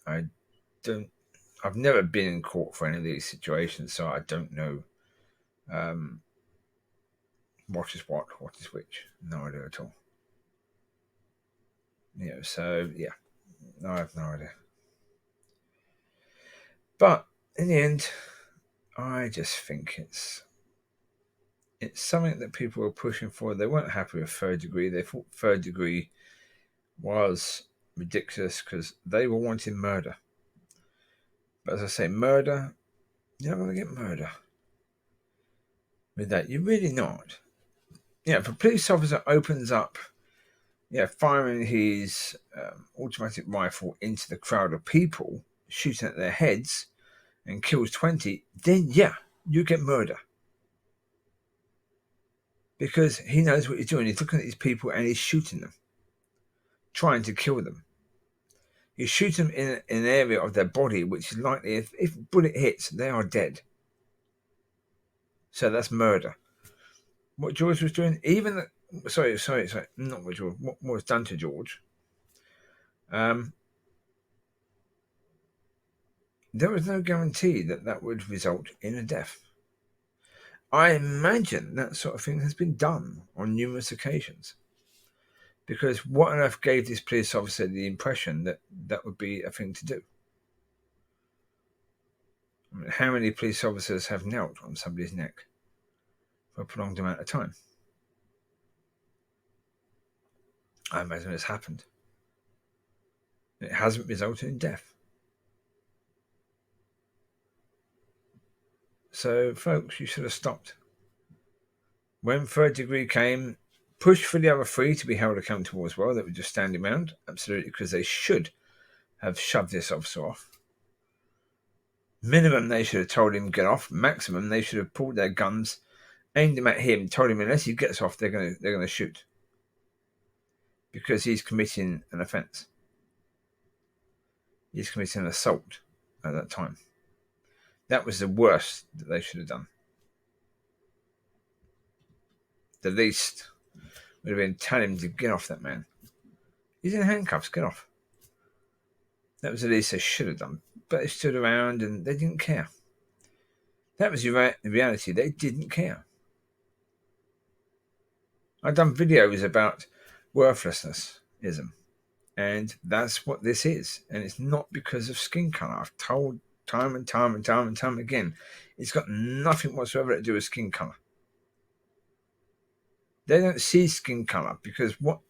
A: I've never been in court for any of these situations, so I don't know what is which. No idea at all. So yeah, no, I have no idea. But in the end, I just think it's something that people were pushing for. They weren't happy with third degree. They thought third degree was ridiculous because they were wanting murder. But as I say, murder, you're not going to get murder with that. You're really not. If a police officer opens up, firing his automatic rifle into the crowd of people, shooting at their heads, and kills 20, then you get murder. Because he knows what he's doing. He's looking at these people and he's shooting them, trying to kill them. You shoot them in an area of their body which is likely, if a bullet hits, they are dead. So that's murder. What George was doing, sorry, not what George, what was done to George, there was no guarantee that would result in a death. I imagine that sort of thing has been done on numerous occasions. Because what on earth gave this police officer the impression that would be a thing to do? I mean, how many police officers have knelt on somebody's neck for a prolonged amount of time? I imagine it's happened. It hasn't resulted in death. So, folks, you should have stopped. When third degree came, push for the other 3 to be held accountable as well. That were just standing around, absolutely, because they should have shoved this officer off. Minimum, they should have told him get off. Maximum, they should have pulled their guns, aimed them at him, told him unless he gets off, they're going to shoot, because he's committing an offence. He's committing an assault at that time. That was the worst that they should have done. The least would have been telling him to get off that man. He's in handcuffs. Get off. That was the least they should have done. But they stood around and they didn't care. That was the reality. They didn't care. I've done videos about worthlessnessism. And that's what this is. And it's not because of skin colour. I've told time and time again, it's got nothing whatsoever to do with skin colour. They don't see skin colour because what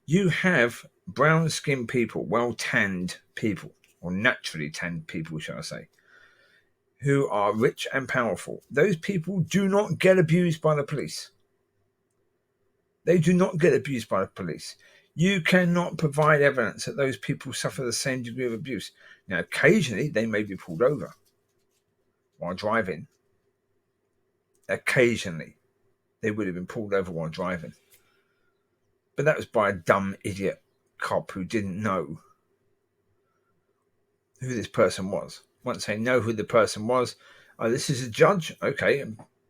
A: you have brown skinned people, well tanned people, or naturally tanned people, shall I say, who are rich and powerful. Those people do not get abused by the police. They do not get abused by the police. You cannot provide evidence that those people suffer the same degree of abuse. Now, occasionally, they may be pulled over while driving. Occasionally, they would have been pulled over while driving. But that was by a dumb idiot cop who didn't know who this person was. Once they know who the person was, oh, this is a judge? Okay.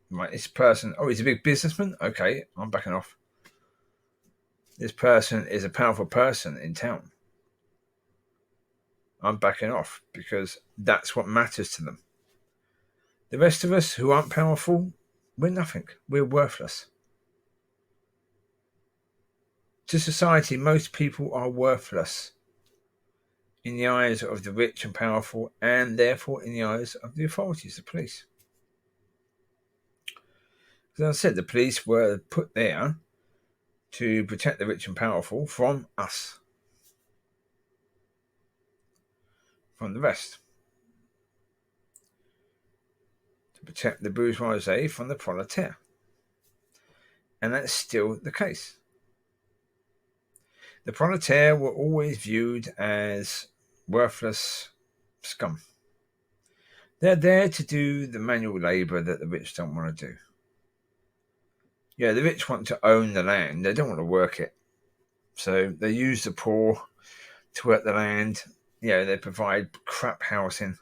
A: Right, this person, oh, he's a big businessman? Okay, I'm backing off. This person is a powerful person in town. I'm backing off because that's what matters to them. The rest of us who aren't powerful, we're nothing. We're worthless. To society, most people are worthless in the eyes of the rich and powerful, and therefore in the eyes of the authorities, the police. As I said, the police were put there to protect the rich and powerful from us, from the rest. To protect the bourgeoisie from the proletariat. And that's still the case. The proletariat were always viewed as worthless scum. They're there to do the manual labour that the rich don't want to do. Yeah, the rich want to own the land. They don't want to work it. So they use the poor to work the land. Yeah, they provide crap housing.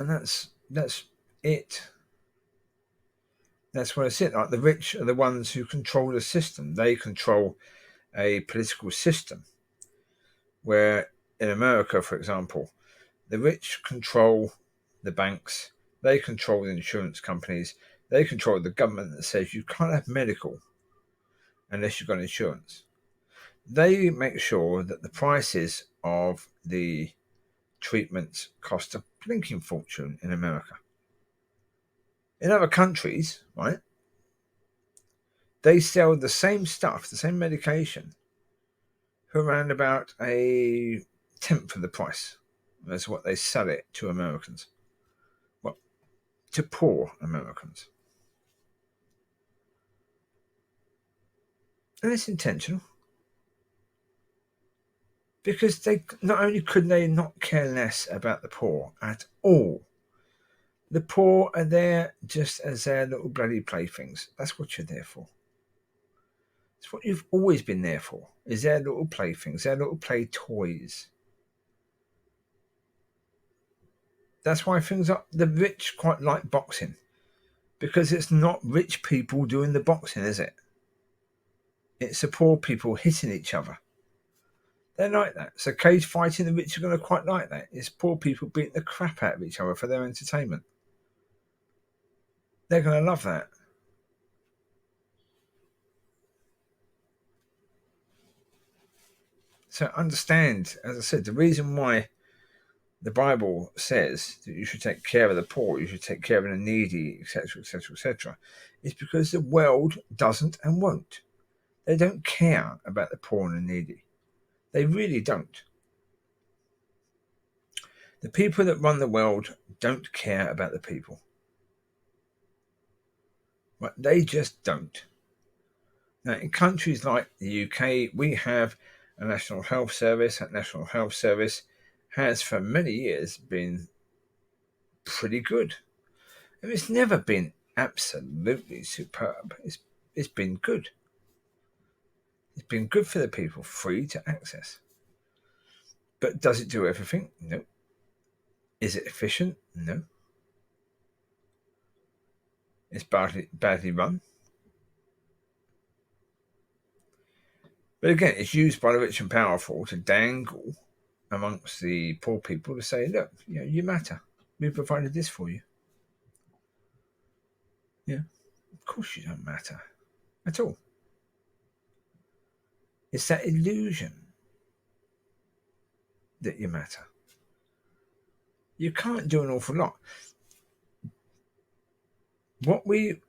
A: And that's it. That's what it's it. Like the rich are the ones who control the system. They control a political system where in America, for example, the rich control the banks, they control the insurance companies, they control the government that says you can't have medical unless you've got insurance. They make sure that the prices of the treatments cost a blinking fortune in America. In other countries, right, they sell the same stuff, the same medication, for around about a tenth of the price as what they sell it to Americans. Well, to poor Americans. And it's intentional. Because they not only could they not care less about the poor at all. The poor are there just as their little bloody playthings. That's what you're there for. It's what you've always been there for, is their little playthings, their little play toys. That's why the rich quite like boxing. Because it's not rich people doing the boxing, is it? It's the poor people hitting each other. They're like that. So cage fighting, the rich are going to quite like that. It's poor people beating the crap out of each other for their entertainment. They're going to love that. So understand, as I said, the reason why the Bible says that you should take care of the poor, you should take care of the needy, etc., etc., etc., is because the world doesn't and won't. They don't care about the poor and the needy. They really don't. The people that run the world don't care about the people. Right? They just don't. Now, in countries like the UK, we have a National Health Service. That National Health Service has for many years been pretty good. And it's never been absolutely superb. It's been good. It's been good for the people, free to access. But does it do everything? No. Is it efficient? No. It's badly run. But again, it's used by the rich and powerful to dangle amongst the poor people to say, look, you matter. We provided this for you. Yeah, of course you don't matter at all. It's that illusion that you matter. You can't do an awful lot. What we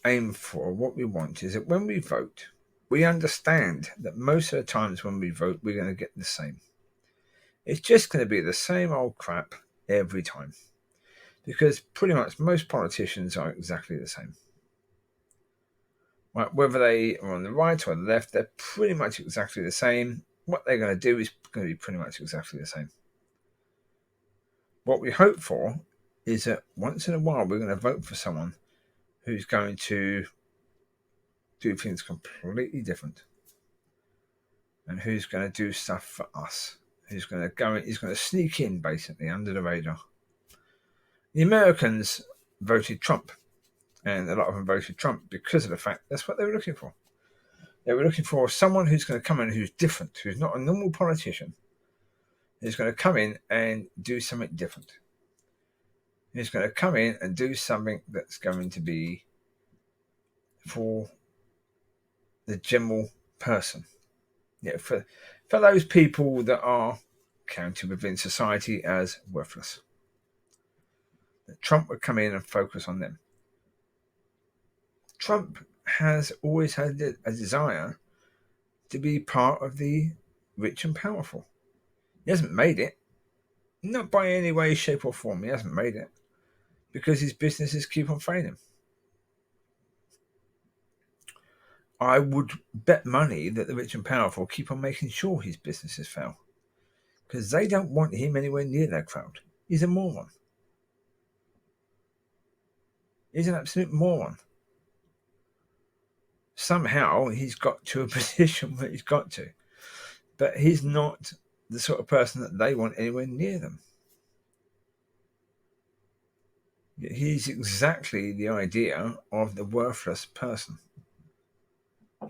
A: aim for, what we want, is that when we vote, we understand that most of the times when we vote, we're going to get the same. It's just going to be the same old crap every time. Because pretty much most politicians are exactly the same. Right, whether they are on the right or the left, they're pretty much exactly the same. What they're going to do is going to be pretty much exactly the same. What we hope for is that once in a while we're going to vote for someone who's going to do things completely different and who's going to do stuff for us, who's going to go in, he's going to sneak in basically under the radar. The Americans voted Trump, and a lot of them voted Trump because of the fact that's what they were looking for. They were looking for someone who's going to come in who's different, who's not a normal politician, who's going to come in and do something different. Who's going to come in and do something that's going to be for the general person. For those people that are counted within society as worthless. That Trump would come in and focus on them. Trump has always had a desire to be part of the rich and powerful. He hasn't made it. Not by any way, shape or form. He hasn't made it. Because his businesses keep on failing. I would bet money that the rich and powerful keep on making sure his businesses fail. Because they don't want him anywhere near their crowd. He's a moron. He's an absolute moron. Somehow he's got to a position where he's got to. But he's not the sort of person that they want anywhere near them. He's exactly the idea of the worthless person.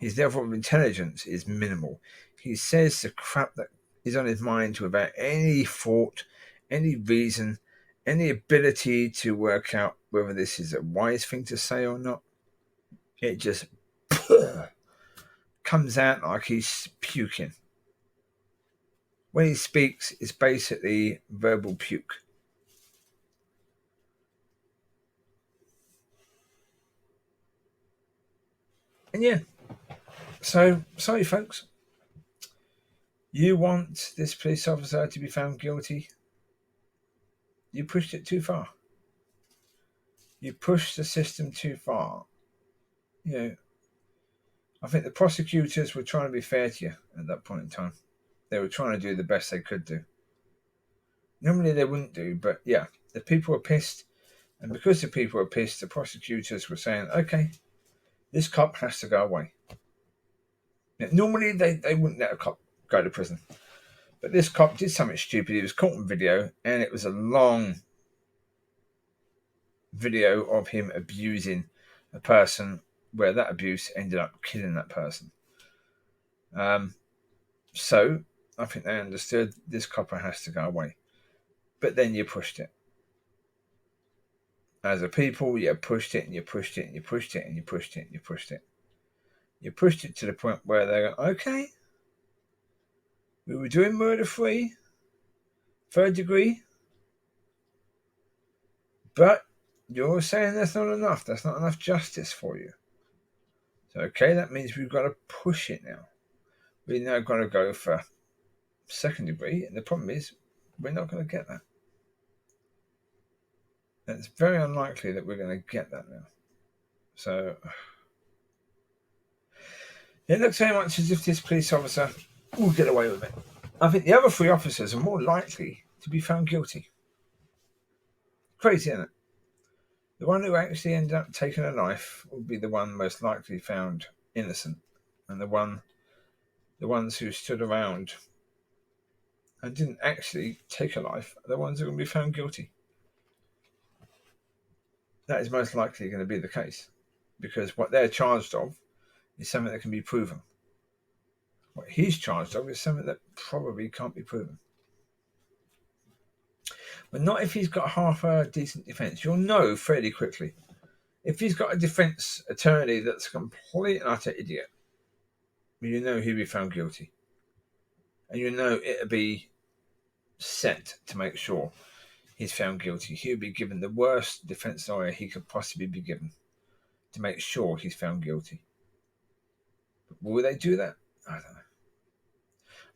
A: His level of intelligence is minimal. He says the crap that is on his mind without any thought, any reason, any ability to work out whether this is a wise thing to say or not. It just comes out like he's puking. When he speaks, it's basically verbal puke. And yeah, so sorry folks. You want this police officer to be found guilty? You pushed it too far. You pushed the system too far. I think the prosecutors were trying to be fair to you at that point in time. They were trying to do the best they could do. Normally they wouldn't do, but yeah, the people were pissed. And because the people were pissed, the prosecutors were saying, okay, this cop has to go away. Now, normally they wouldn't let a cop go to prison. But this cop did something stupid. He was caught on video, and it was a long video of him abusing a person where that abuse ended up killing that person. So I think they understood this copper has to go away. But then you pushed it. As a people, you pushed it and you pushed it and you pushed it and you pushed it and you pushed it. You pushed it to the point where they go, okay, we were doing murder-free, third degree, but you're saying that's not enough. That's not enough justice for you. So, okay, that means we've got to push it now. We've now got to go for second degree, and the problem is we're not going to get that. And it's very unlikely that we're going to get that now. So it looks very much as if this police officer will get away with it. I think the other three officers are more likely to be found guilty. Crazy, isn't it? The one who actually ended up taking a life will be the one most likely found innocent, and the ones who stood around and didn't actually take a life are the ones who are going to be found guilty. That is most likely going to be the case, because what they're charged of is something that can be proven. What he's charged of is something that probably can't be proven. But not if he's got half a decent defence. You'll know fairly quickly. If he's got a defence attorney that's a complete and utter idiot, you know he'll be found guilty. And you know it'll be set to make sure he's found guilty. He'll be given the worst defence lawyer he could possibly be given to make sure he's found guilty. But will they do that? I don't know.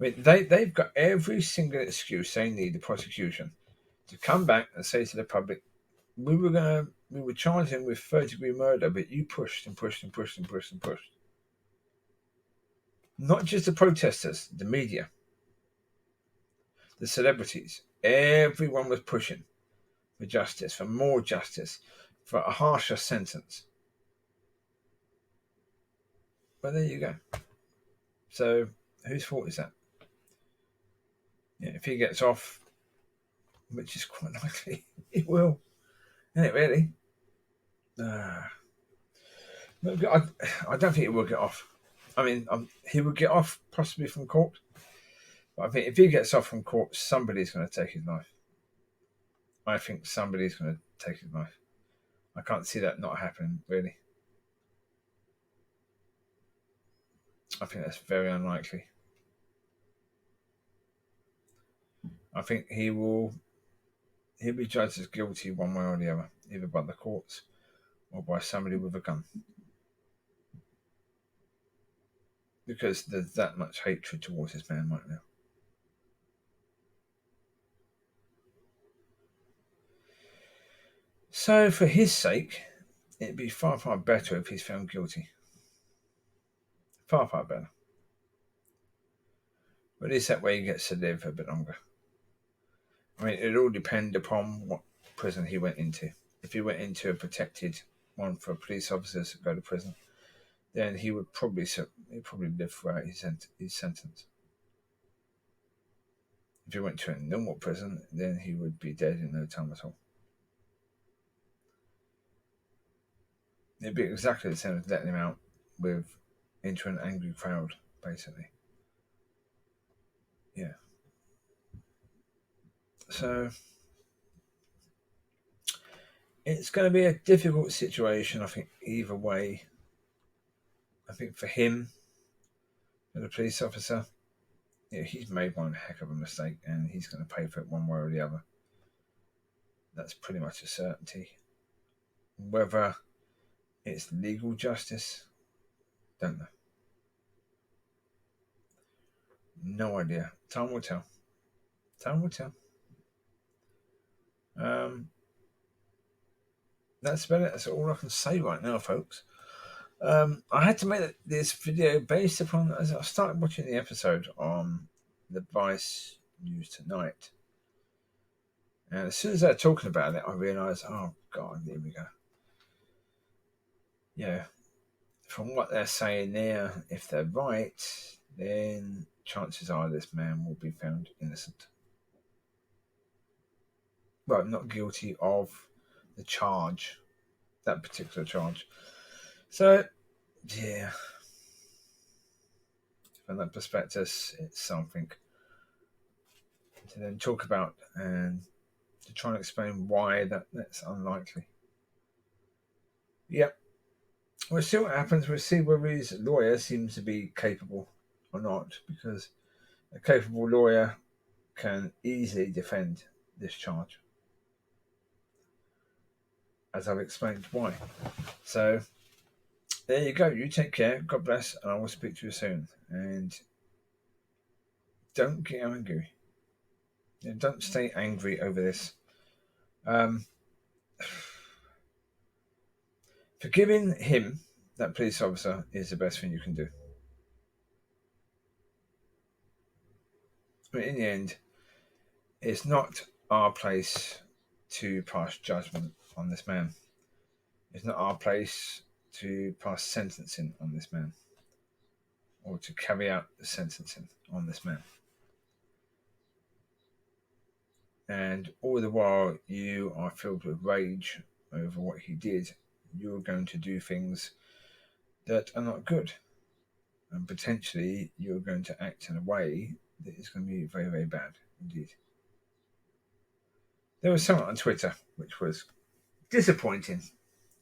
A: I mean, they've got every single excuse they need, the prosecution, to come back and say to the public, we were charging him with third-degree murder, but you pushed and pushed and pushed and pushed and pushed. Not just the protesters, the media, the celebrities, everyone was pushing for justice, for more justice, for a harsher sentence. But there you go. So whose fault is that? Yeah, if he gets off, which is quite likely, he will. Isn't it really? I don't think he will get off. I mean, he will get off possibly from court. But I think if he gets off from court, somebody's going to take his life. I think somebody's going to take his life. I can't see that not happening, really. I think that's very unlikely. I think he'll be judged as guilty one way or the other, either by the courts or by somebody with a gun. Because there's that much hatred towards this man right now. So for his sake, it'd be far, far better if he's found guilty. Far, far better. But at least that way he gets to live a bit longer. I mean, it'll all depend upon what prison he went into. If he went into a protected one for police officers to go to prison, then he would probably live throughout his sentence. If he went to a normal prison, then he would be dead in no time at all. It'd be exactly the same as letting him out into an angry crowd, basically. Yeah. So it's going to be a difficult situation, I think, either way. I think for him, as a police officer, he's made one heck of a mistake and he's going to pay for it one way or the other. That's pretty much a certainty. Whether it's legal justice, don't know. No idea. Time will tell. Time will tell. That's about it. That's all I can say right now, folks. I had to make this video based upon, as I started watching the episode on the Vice News Tonight. And as soon as they're talking about it, I realised, oh God, here we go. Yeah, from what they're saying there, if they're right, then chances are this man will be found innocent. Well, not guilty of the charge, that particular charge. So, yeah, from that perspective, it's something to then talk about and to try and explain why that's unlikely. Yep. We'll see what happens. We'll see whether his lawyer seems to be capable or not, because a capable lawyer can easily defend this charge, as I've explained why. So there you go. You take care. God bless, and I will speak to you soon. And don't get angry. Don't stay angry over this. Forgiving him, that police officer, is the best thing you can do. But in the end, it's not our place to pass judgment on this man. It's not our place to pass sentencing on this man, or to carry out the sentencing on this man. And all the while you are filled with rage over what he did, you're going to do things that are not good. and potentially you're going to act in a way that is going to be very, very bad indeed. There was something on Twitter which was disappointing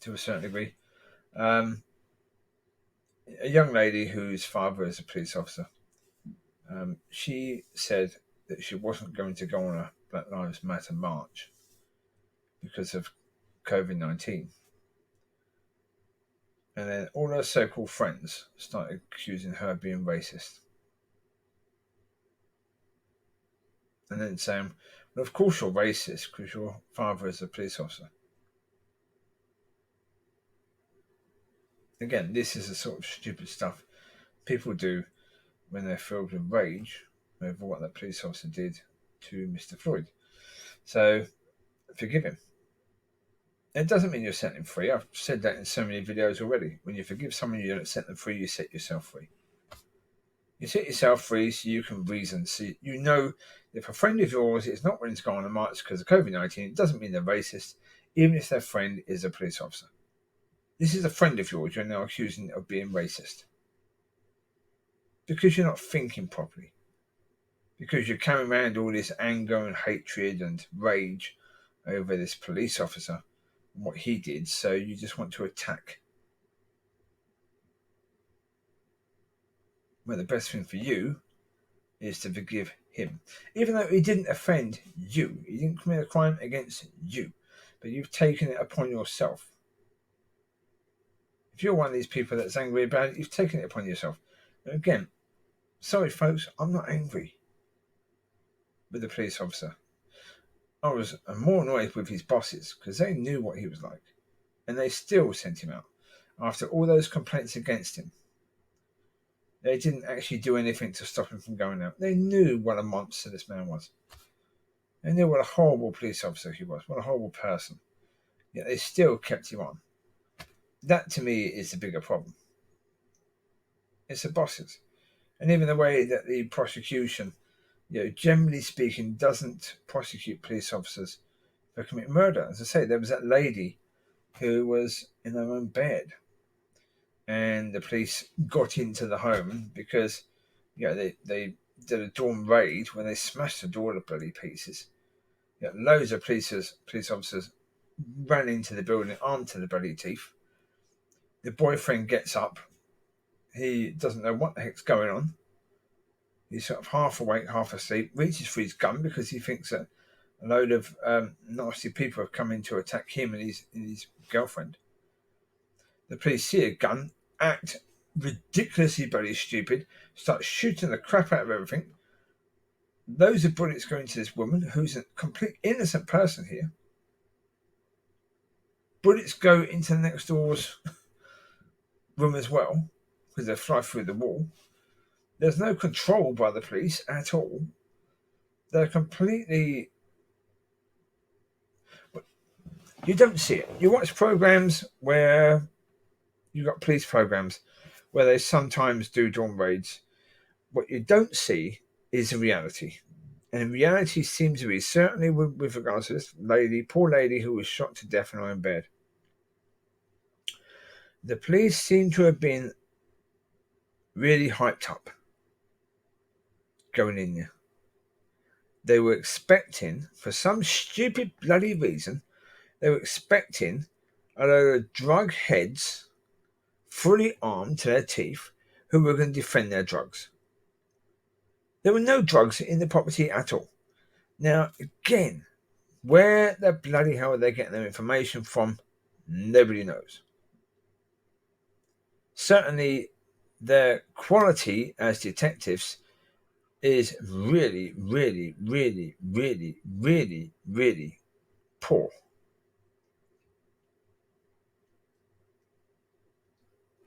A: to a certain degree. A young lady whose father is a police officer, she said that she wasn't going to go on a Black Lives Matter march because of COVID-19. And then all her so-called friends started accusing her of being racist. And then saying, well, of course you're racist because your father is a police officer. Again, this is the sort of stupid stuff people do when they're filled with rage over what that police officer did to Mr. Floyd. So, forgive him. It doesn't mean you're setting him free. I've said that in so many videos already. When you forgive someone, you don't set them free, you set yourself free. You set yourself free so you can reason. So you know if a friend of yours is not willing to go on a march because of COVID-19, it doesn't mean they're racist, even if their friend is a police officer. This is a friend of yours you're now accusing of being racist. Because you're not thinking properly. Because you're carrying around all this anger and hatred and rage over this police officer and what he did, so you just want to attack. Well, the best thing for you is to forgive him. Even though he didn't offend you, he didn't commit a crime against you, but you've taken it upon yourself. If you're one of these people that's angry about it, you've taken it upon yourself. And again, sorry folks, I'm not angry with the police officer. I was more annoyed with his bosses because they knew what he was like and they still sent him out after all those complaints against him. They didn't actually do anything to stop him from going out. They knew what a monster this man was. They knew what a horrible police officer he was, what a horrible person. Yet they still kept him on. That to me is the bigger problem. It's the bosses. And even the way that the prosecution, generally speaking, doesn't prosecute police officers for committing murder. As I say, there was that lady who was in her own bed and the police got into the home because they did a dawn raid when they smashed the door to bloody pieces. Loads of police officers ran into the building armed to the bloody teeth. The boyfriend gets up. He doesn't know what the heck's going on. He's sort of half awake, half asleep, reaches for his gun because he thinks that a load of nasty people have come in to attack him and his girlfriend. The police see a gun, act ridiculously bloody stupid, start shooting the crap out of everything. Loads of bullets go into this woman, who's a complete innocent person here. Bullets go into the next door's room as well, because they fly through the wall. There's no control by the police at all. They're completely... You don't see it. You watch programs where you've got police programs where they sometimes do dawn raids. What you don't see is the reality. And reality seems to be, certainly with regards to this poor lady who was shot to death in her own bed. The police seem to have been really hyped up going in there. They were expecting, for some stupid bloody reason, they were expecting a load of drug heads fully armed to their teeth who were going to defend their drugs. There were no drugs in the property at all. Now, again, where the bloody hell are they getting their information from? Nobody knows. Certainly, their quality as detectives is really, really, really, really, really, really poor.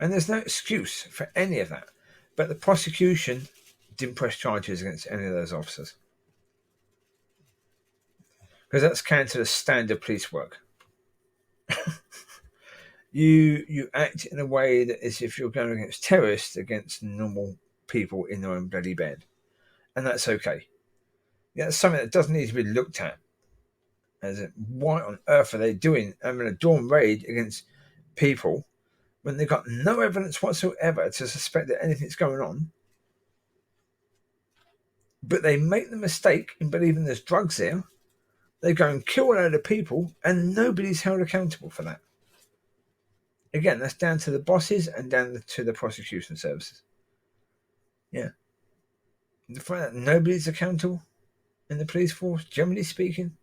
A: And there's no excuse for any of that. But the prosecution didn't press charges against any of those officers. Because that's counter to standard police work. You act in a way that is if you're going against terrorists, against normal people in their own bloody bed. And that's okay. That's something that doesn't need to be looked at. As what on earth are they doing? Having a dawn raid against people when they've got no evidence whatsoever to suspect that anything's going on, but they make the mistake in believing there's drugs there. They go and kill a load of people, and nobody's held accountable for that. Again, that's down to the bosses and down to the prosecution services. Yeah. The fact that nobody's accountable in the police force, generally speaking,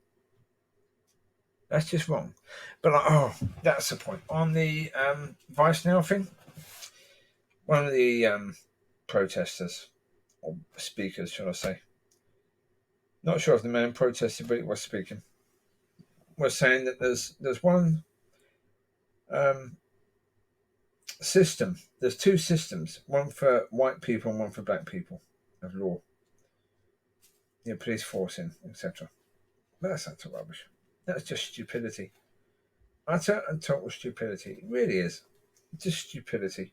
A: that's just wrong. But that's the point. On the Vice Now thing, one of the protesters, or speakers, shall I say, not sure if the man protested, but he was speaking, was saying that there's one system. There's two systems, one for white people and one for black people of law. Police forcing, etc. But that's utter rubbish. That's just stupidity. Utter and total stupidity. It really is. Just stupidity.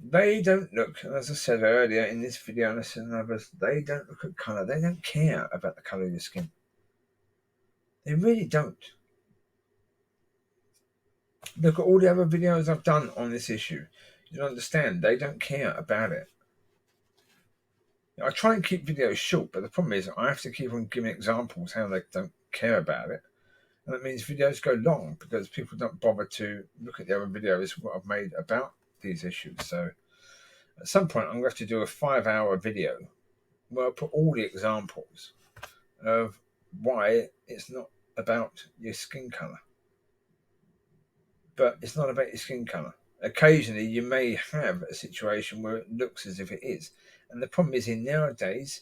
A: They don't look, as I said earlier in this video and others, they don't look at colour. They don't care about the colour of your skin. They really don't. Look at all the other videos I've done on this issue. You understand, they don't care about it. I try and keep videos short, but the problem is I have to keep on giving examples how they don't care about it. And that means videos go long because people don't bother to look at the other videos what I've made about these issues. So at some point I'm going to have to do a 5-hour video where I put all the examples of why it's not about your skin colour. But it's not about your skin colour. Occasionally you may have a situation where it looks as if it is. And the problem is, in nowadays,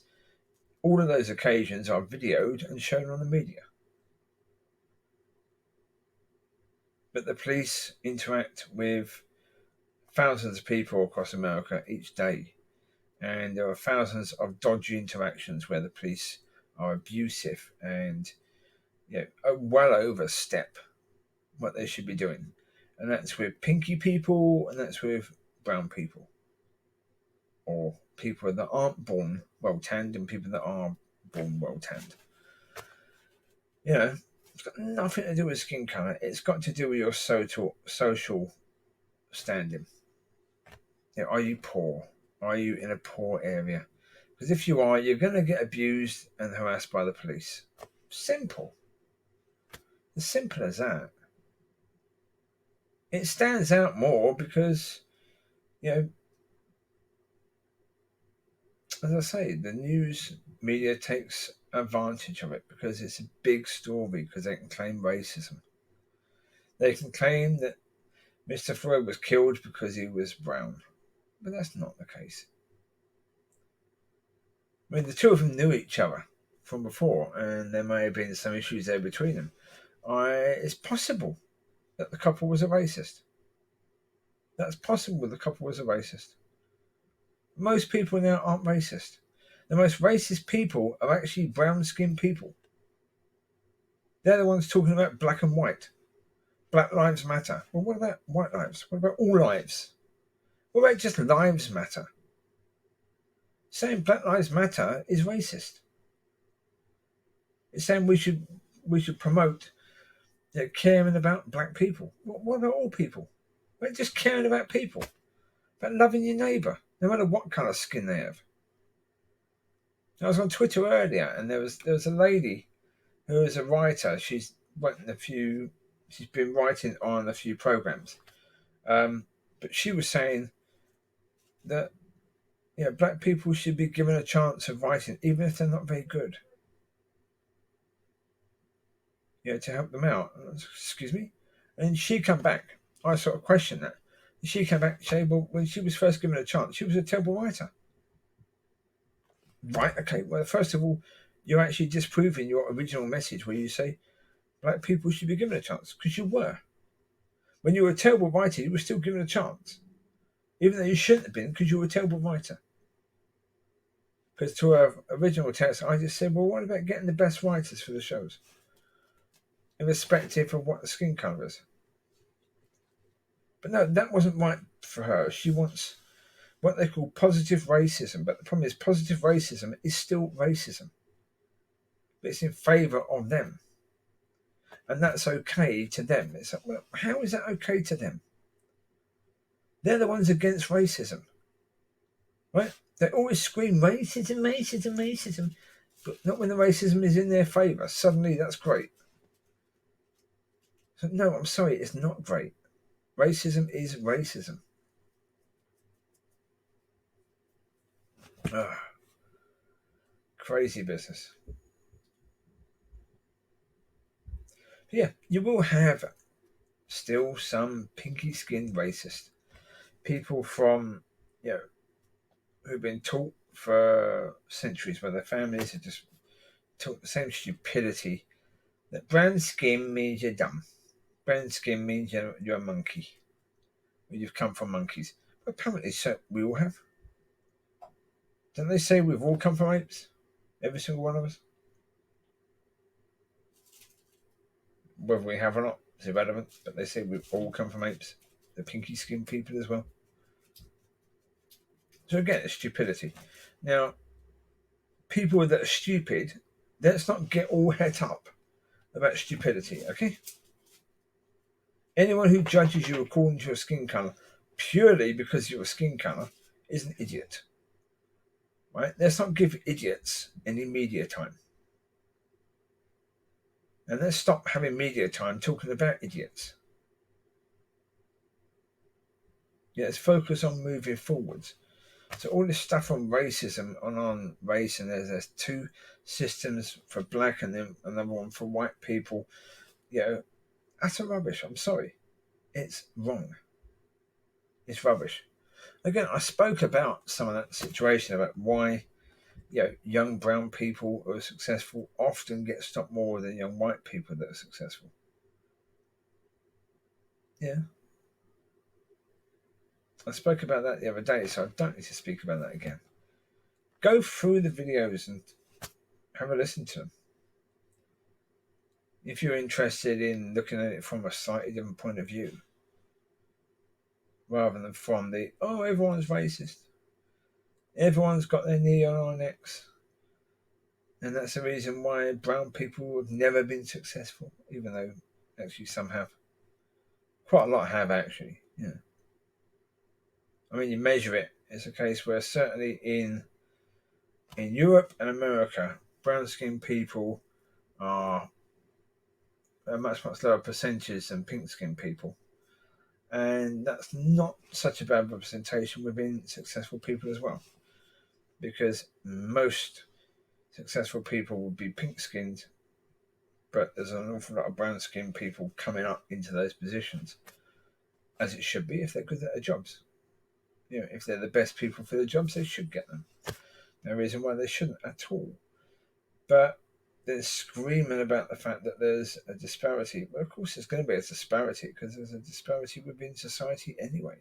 A: all of those occasions are videoed and shown on the media. But the police interact with thousands of people across America each day. And there are thousands of dodgy interactions where the police are abusive and well overstep what they should be doing. And that's with pinky people and that's with brown people. Or people that aren't born well-tanned and people that are born well-tanned. It's got nothing to do with skin colour. It's got to do with your social standing. Are you poor? Are you in a poor area? Because if you are, you're going to get abused and harassed by the police. Simple. As simple as that. It stands out more because, as I say, the news media takes advantage of it because it's a big story, because they can claim racism. They can claim that Mr. Floyd was killed because he was brown. But that's not the case. I mean, the two of them knew each other from before, and there may have been some issues there between them. It's possible that the couple was a racist. That's possible the couple was a racist. Most people now aren't racist. The most racist people are actually brown-skinned people. They're the ones talking about black and white. Black lives matter. Well, what about white lives? What about all lives? What about just lives matter? Saying black lives matter is racist. It's saying we should promote caring about black people. What about all people? We're just caring about people. About loving your neighbour, no matter what colour skin they have. I was on Twitter earlier, and there was a lady who is a writer. She's been writing on a few programs, but she was saying that black people should be given a chance of writing, even if they're not very good. To help them out. Excuse me, and she come back. I sort of questioned that. She came back and said, well, when she was first given a chance, she was a terrible writer. Right, okay. Well, first of all, you're actually disproving your original message where you say black people should be given a chance, because you were. When you were a terrible writer, you were still given a chance, even though you shouldn't have been, because you were a terrible writer. Because to our original text, I just said, well, what about getting the best writers for the shows, irrespective of what the skin colour is? But no, that wasn't right for her. She wants what they call positive racism. But the problem is, positive racism is still racism. But it's in favour of them. and that's okay to them. It's like, well, how is that okay to them? They're the ones against racism, right? They always scream racism, racism, racism, but not when the racism is in their favour. Suddenly, that's great. So, no, I'm sorry, it's not great. Racism is racism. Ugh. Crazy business. Yeah, you will have still some pinky-skinned racist people from, who've been taught for centuries, where their families have just taught the same stupidity that brown skin means you're dumb. Brown skin means you're a monkey. You've come from monkeys. But apparently, so we all have. Don't they say we've all come from apes? Every single one of us? Whether we have or not is irrelevant, but they say we've all come from apes. The pinky skinned people as well. So again, it's stupidity. Now, people that are stupid, let's not get all het up about stupidity, okay? Anyone who judges you according to your skin colour purely because of your skin colour is an idiot. Right? Let's not give idiots any media time. And let's stop having media time talking about idiots. Yeah, let's focus on moving forwards. So all this stuff on racism, on race, and there's two systems for black and then another one for white people. That's a rubbish. I'm sorry. It's wrong. It's rubbish. Again, I spoke about some of that situation about why young brown people who are successful often get stopped more than young white people that are successful. Yeah. I spoke about that the other day, so I don't need to speak about that again. Go through the videos and have a listen to them. If you're interested in looking at it from a slightly different point of view, rather than from everyone's racist. Everyone's got their knee on our necks. And that's the reason why brown people have never been successful, even though actually some have. Quite a lot have, actually. Yeah. I mean, you measure it. It's a case where certainly in Europe and America, brown-skinned people are a much, much lower percentage than pink-skinned people. And that's not such a bad representation within successful people as well. Because most successful people would be pink-skinned, but there's an awful lot of brown-skinned people coming up into those positions, as it should be if they're good at their jobs. If they're the best people for the jobs, they should get them. No reason why they shouldn't at all. But they're screaming about the fact that there's a disparity. Well, of course there's going to be a disparity because there's a disparity within society anyway.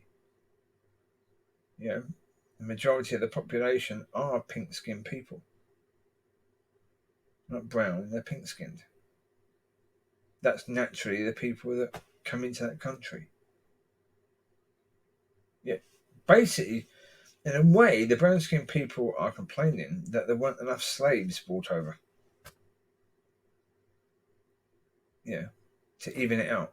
A: The majority of the population are pink-skinned people. Not brown, they're pink-skinned. That's naturally the people that come into that country. Yeah, basically, in a way, the brown-skinned people are complaining that there weren't enough slaves brought over. To even it out.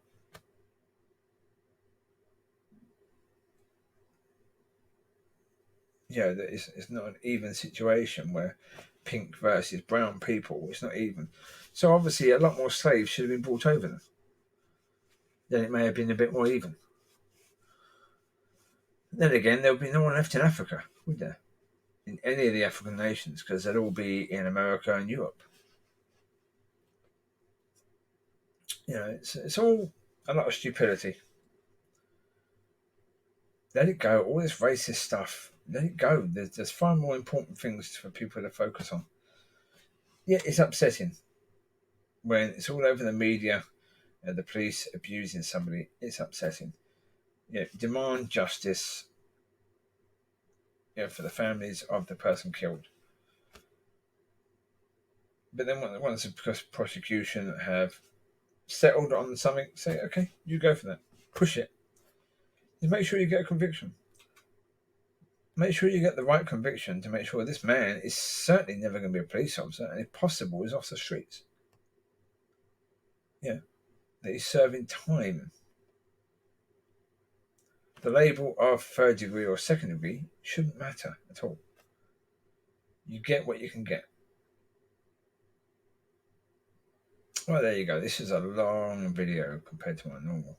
A: That it's not an even situation where pink versus brown people. It's not even. So obviously, a lot more slaves should have been brought over them. Then it may have been a bit more even. Then again, there would be no one left in Africa, would there? In any of the African nations, because they'd all be in America and Europe. It's all a lot of stupidity. Let it go. All this racist stuff, let it go. There's far more important things for people to focus on. Yeah, it's upsetting when it's all over the media and the police abusing somebody. It's upsetting. Demand justice for the families of the person killed. But then once the prosecution have settled on something, say, okay, you go for that. Push it. Just make sure you get a conviction. Make sure you get the right conviction to make sure this man is certainly never going to be a police officer and if possible is off the streets. Yeah, that he's serving time. The label of third degree or second degree shouldn't matter at all. You get what you can get. Well, there you go. This is a long video compared to my normal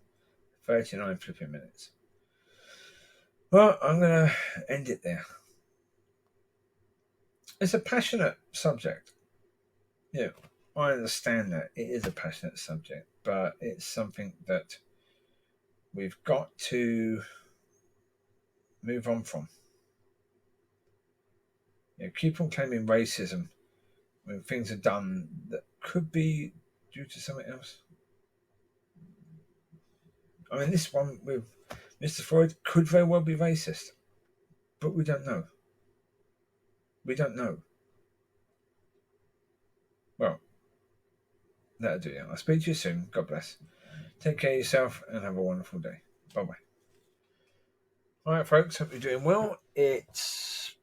A: 39 flipping minutes. Well, I'm going to end it there. It's a passionate subject. Yeah, I understand that it is a passionate subject, but it's something that we've got to move on from. Keep on claiming racism when things are done that could be due to something else. I mean, this one with Mr. Floyd could very well be racist, but we don't know. We don't know. Well, that'll do it. I'll speak to you soon. God bless. Take care of yourself and have a wonderful day. Bye bye. All right, folks. Hope you're doing well. It's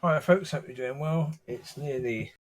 A: Alright, folks, hope you're doing well. It's nearly